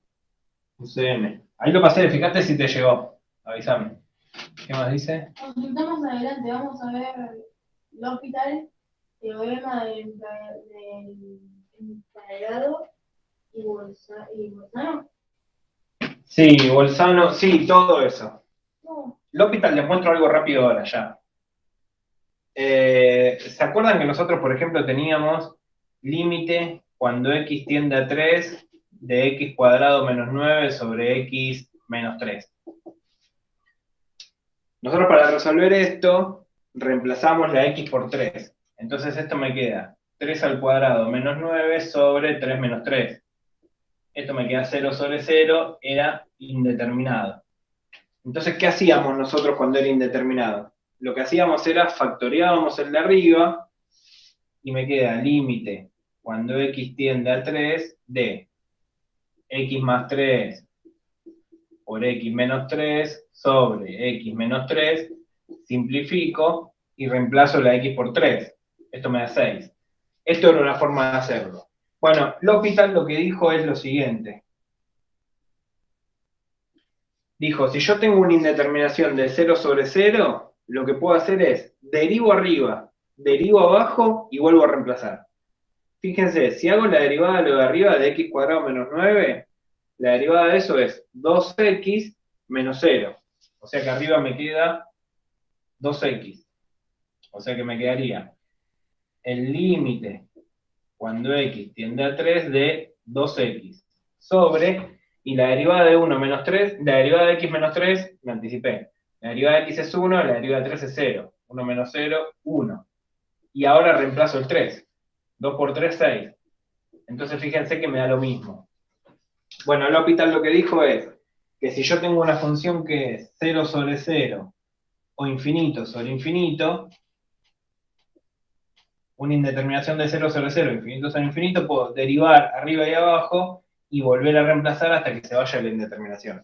CM. Ahí lo pasé, fíjate si te llegó. Avísame. ¿Qué más dice? Consultamos adelante, vamos a ver el hospital, teorema del emparelado y Bolzano. Sí, Bolzano, sí, todo eso. No, L'Hospital les muestro algo rápido ahora, ya. ¿Se acuerdan que nosotros, por ejemplo, teníamos límite cuando x tiende a 3 de x cuadrado menos 9 sobre x menos 3? Nosotros para resolver esto reemplazamos la x por 3. Entonces esto me queda 3 al cuadrado menos 9 sobre 3 menos 3. Esto me queda 0 sobre 0, era indeterminado. Entonces, ¿qué hacíamos nosotros cuando era indeterminado? Lo que hacíamos era factoreábamos el de arriba y me queda límite cuando x tiende a 3 de x más 3 por x menos 3 sobre x menos 3, simplifico y reemplazo la x por 3. Esto me da 6. Esto era una forma de hacerlo. Bueno, L'Hopital lo que dijo es lo siguiente. Dijo, si yo tengo una indeterminación de 0 sobre 0, lo que puedo hacer es derivo arriba, derivo abajo y vuelvo a reemplazar. Fíjense, si hago la derivada de lo de arriba de x cuadrado menos 9, la derivada de eso es 2x menos 0. O sea que arriba me queda 2x. O sea que me quedaría el límite cuando x tiende a 3 de 2x sobre, y la derivada de 1 menos 3, la derivada de x menos 3, me anticipé. La derivada de x es 1, la derivada de 3 es 0. 1 menos 0, 1. Y ahora reemplazo el 3. 2 por 3, 6. Entonces fíjense que me da lo mismo. Bueno, L'Hopital lo que dijo es que si yo tengo una función que es 0 sobre 0 o infinito sobre infinito, una indeterminación de 0 sobre 0, infinito sobre infinito, puedo derivar arriba y abajo y volver a reemplazar hasta que se vaya la indeterminación.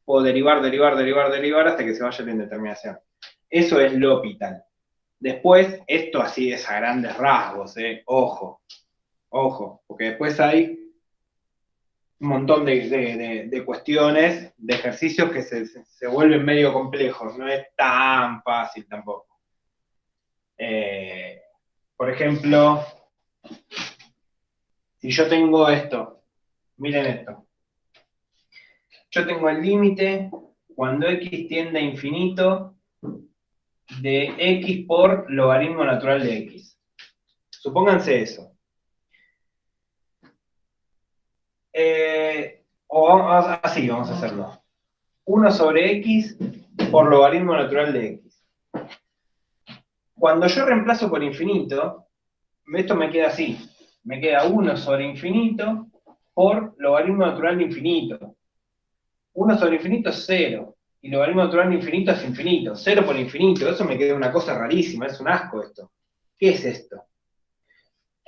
Puedo derivar, derivar, derivar, derivar hasta que se vaya la indeterminación. Eso es L'Hopital. Después, esto así es a grandes rasgos, ojo, ojo, porque después hay un montón de cuestiones, de ejercicios que se vuelven medio complejos, no es tan fácil tampoco. Por ejemplo, Si yo tengo esto, miren esto. Yo tengo el límite cuando x tiende a infinito de x por logaritmo natural de x. Supónganse eso. Así vamos a hacerlo. 1 sobre x por logaritmo natural de x. Cuando yo reemplazo por infinito, esto me queda así. Me queda 1 sobre infinito por logaritmo natural de infinito. 1 sobre infinito es 0. Y logaritmo natural de infinito es infinito. 0 por infinito. Eso me queda una cosa rarísima. Es un asco esto. ¿Qué es esto?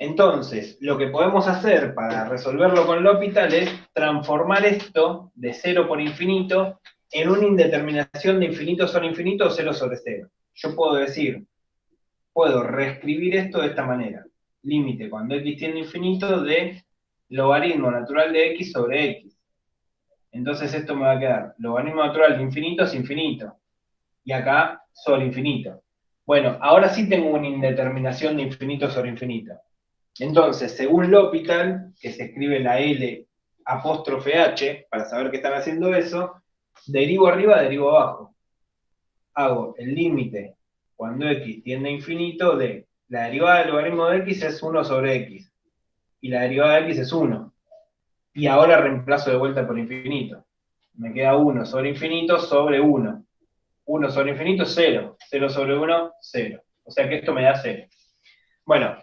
Entonces, lo que podemos hacer para resolverlo con L'Hopital es transformar esto de 0 por infinito en una indeterminación de infinito sobre infinito o 0 sobre 0. Yo puedo decir, puedo reescribir esto de esta manera. Límite cuando x tiende a infinito de logaritmo natural de x sobre x. Entonces esto me va a quedar logaritmo natural de infinito es infinito. Y acá sobre infinito. Bueno, ahora sí tengo una indeterminación de infinito sobre infinito. Entonces, según L'Hopital, que se escribe la L apóstrofe H, para saber que están haciendo eso, derivo arriba, derivo abajo. Hago el límite cuando x tiende a infinito de la derivada del logaritmo de x es 1 sobre x. Y la derivada de x es 1. Y ahora reemplazo de vuelta por infinito. Me queda 1 sobre infinito sobre 1. 1 sobre infinito, 0. 0 sobre 1, 0. O sea que esto me da 0. Bueno,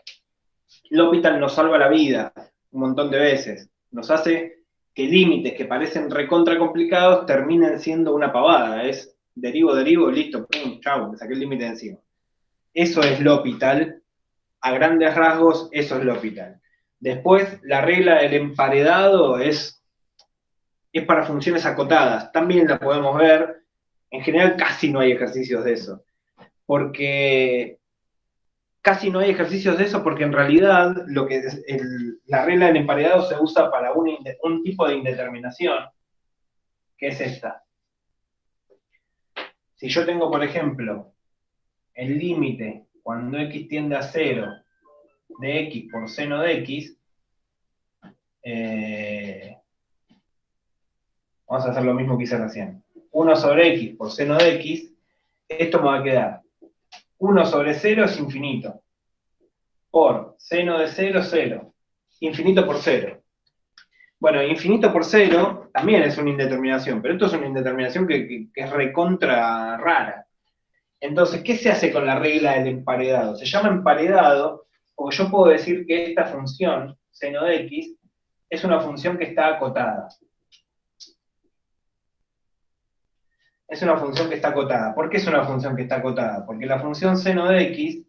L'Hopital nos salva la vida un montón de veces. Nos hace que límites que parecen recontra complicados terminen siendo una pavada. Es derivo, listo, pum, chau, me saqué el límite de encima. Eso es L'Hopital. A grandes rasgos, eso es L'Hopital. Después, la regla del emparedado es para funciones acotadas. También la podemos ver. En general, casi no hay ejercicios de eso. Porque casi no hay ejercicios de eso porque en realidad lo que es la regla del emparedado se usa para un tipo de indeterminación, que es esta. Si yo tengo, por ejemplo, el límite cuando x tiende a 0 de x por seno de x, vamos a hacer lo mismo que hice recién. 1 sobre x por seno de x, esto me va a quedar 1 sobre 0 es infinito. Por seno de 0, 0. Infinito por 0. Bueno, infinito por 0 también es una indeterminación, pero esto es una indeterminación que es recontra rara. Entonces, ¿qué se hace con la regla del emparedado? Se llama emparedado porque yo puedo decir que esta función, seno de x, es una función que está acotada. Es una función que está acotada. ¿Por qué es una función que está acotada? Porque la función seno de x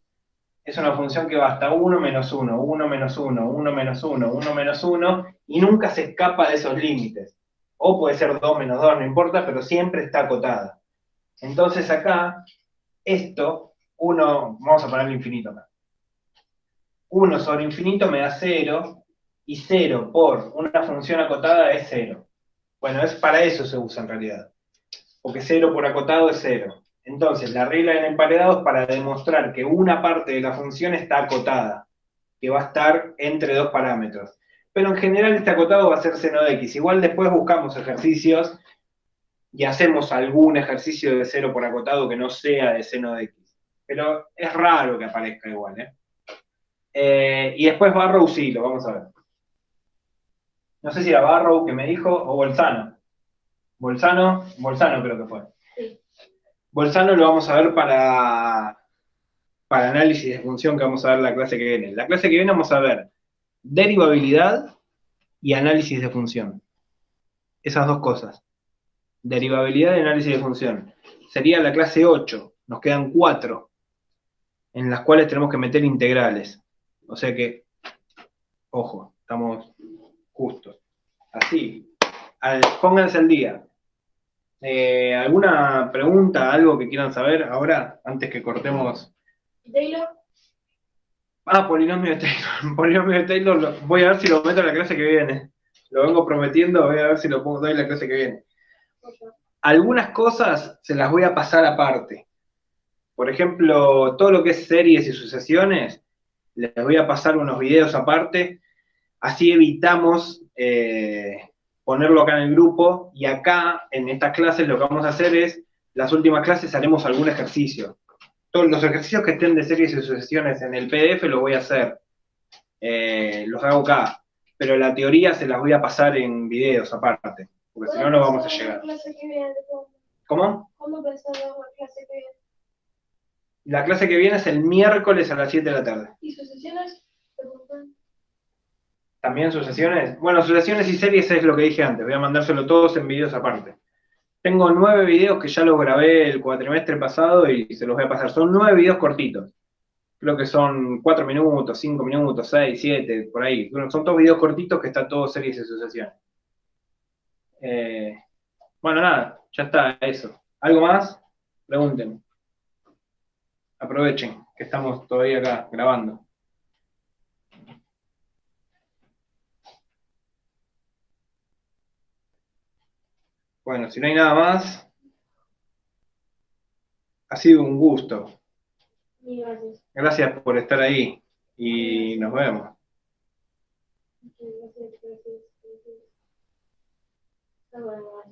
es una función que va hasta 1 menos 1, 1 menos 1, 1 menos 1, 1 menos 1, y nunca se escapa de esos límites. O puede ser 2 menos 2, no importa, pero siempre está acotada. Entonces acá, esto, vamos a ponerle infinito acá. 1 sobre infinito me da 0, y 0 por una función acotada es 0. Bueno, para eso se usa en realidad. Porque 0 por acotado es 0. Entonces, la regla del emparedado es para demostrar que una parte de la función está acotada, que va a estar entre dos parámetros. Pero en general este acotado va a ser seno de x. Igual después buscamos ejercicios y hacemos algún ejercicio de 0 por acotado que no sea de seno de x. Pero es raro que aparezca igual, y después Barrow sí, lo vamos a ver. No sé si era Barrow que me dijo o Bolzano. Bolzano creo que fue. Sí. Bolzano lo vamos a ver para análisis de función que vamos a ver la clase que viene. La clase que viene vamos a ver derivabilidad y análisis de función. Esas dos cosas. Derivabilidad y análisis de función. Sería la clase 8. Nos quedan 4 en las cuales tenemos que meter integrales. O sea que, ojo, estamos justos. Así. Pónganse al día. ¿Alguna pregunta, algo que quieran saber ahora, antes que cortemos? Taylor, Polinomio de Taylor. Polinomio de Taylor, voy a ver si lo meto en la clase que viene. Lo vengo prometiendo, voy a ver si lo pongo en la clase que viene. Algunas cosas se las voy a pasar aparte. Por ejemplo, todo lo que es series y sucesiones, Les voy a pasar unos videos aparte, así evitamos ponerlo acá en el grupo, y acá, en estas clases, lo que vamos a hacer es, las últimas clases haremos algún ejercicio. Todos los ejercicios que estén de series y sucesiones en el PDF los voy a hacer, los hago acá, pero la teoría se las voy a pasar en videos aparte, porque si no, no vamos a llegar. ¿Cómo? ¿Cómo pensás la clase que viene? La clase que viene es el miércoles a las 7 de la tarde. ¿Y sucesiones? ¿También sucesiones? Bueno, sucesiones y series es lo que dije antes, voy a mandárselo todos en videos aparte. Tengo 9 videos que ya los grabé el cuatrimestre pasado y se los voy a pasar. Son 9 videos cortitos. Creo que son 4 minutos, 5 minutos, 6, 7, por ahí. Bueno, son todos videos cortitos que están todos series y sucesiones. Bueno, nada, ya está eso. ¿Algo más? Pregunten. Aprovechen que estamos todavía acá grabando. Bueno, si no hay nada más, ha sido un gusto. Y gracias. Gracias por estar ahí y nos vemos. Gracias. Hasta luego.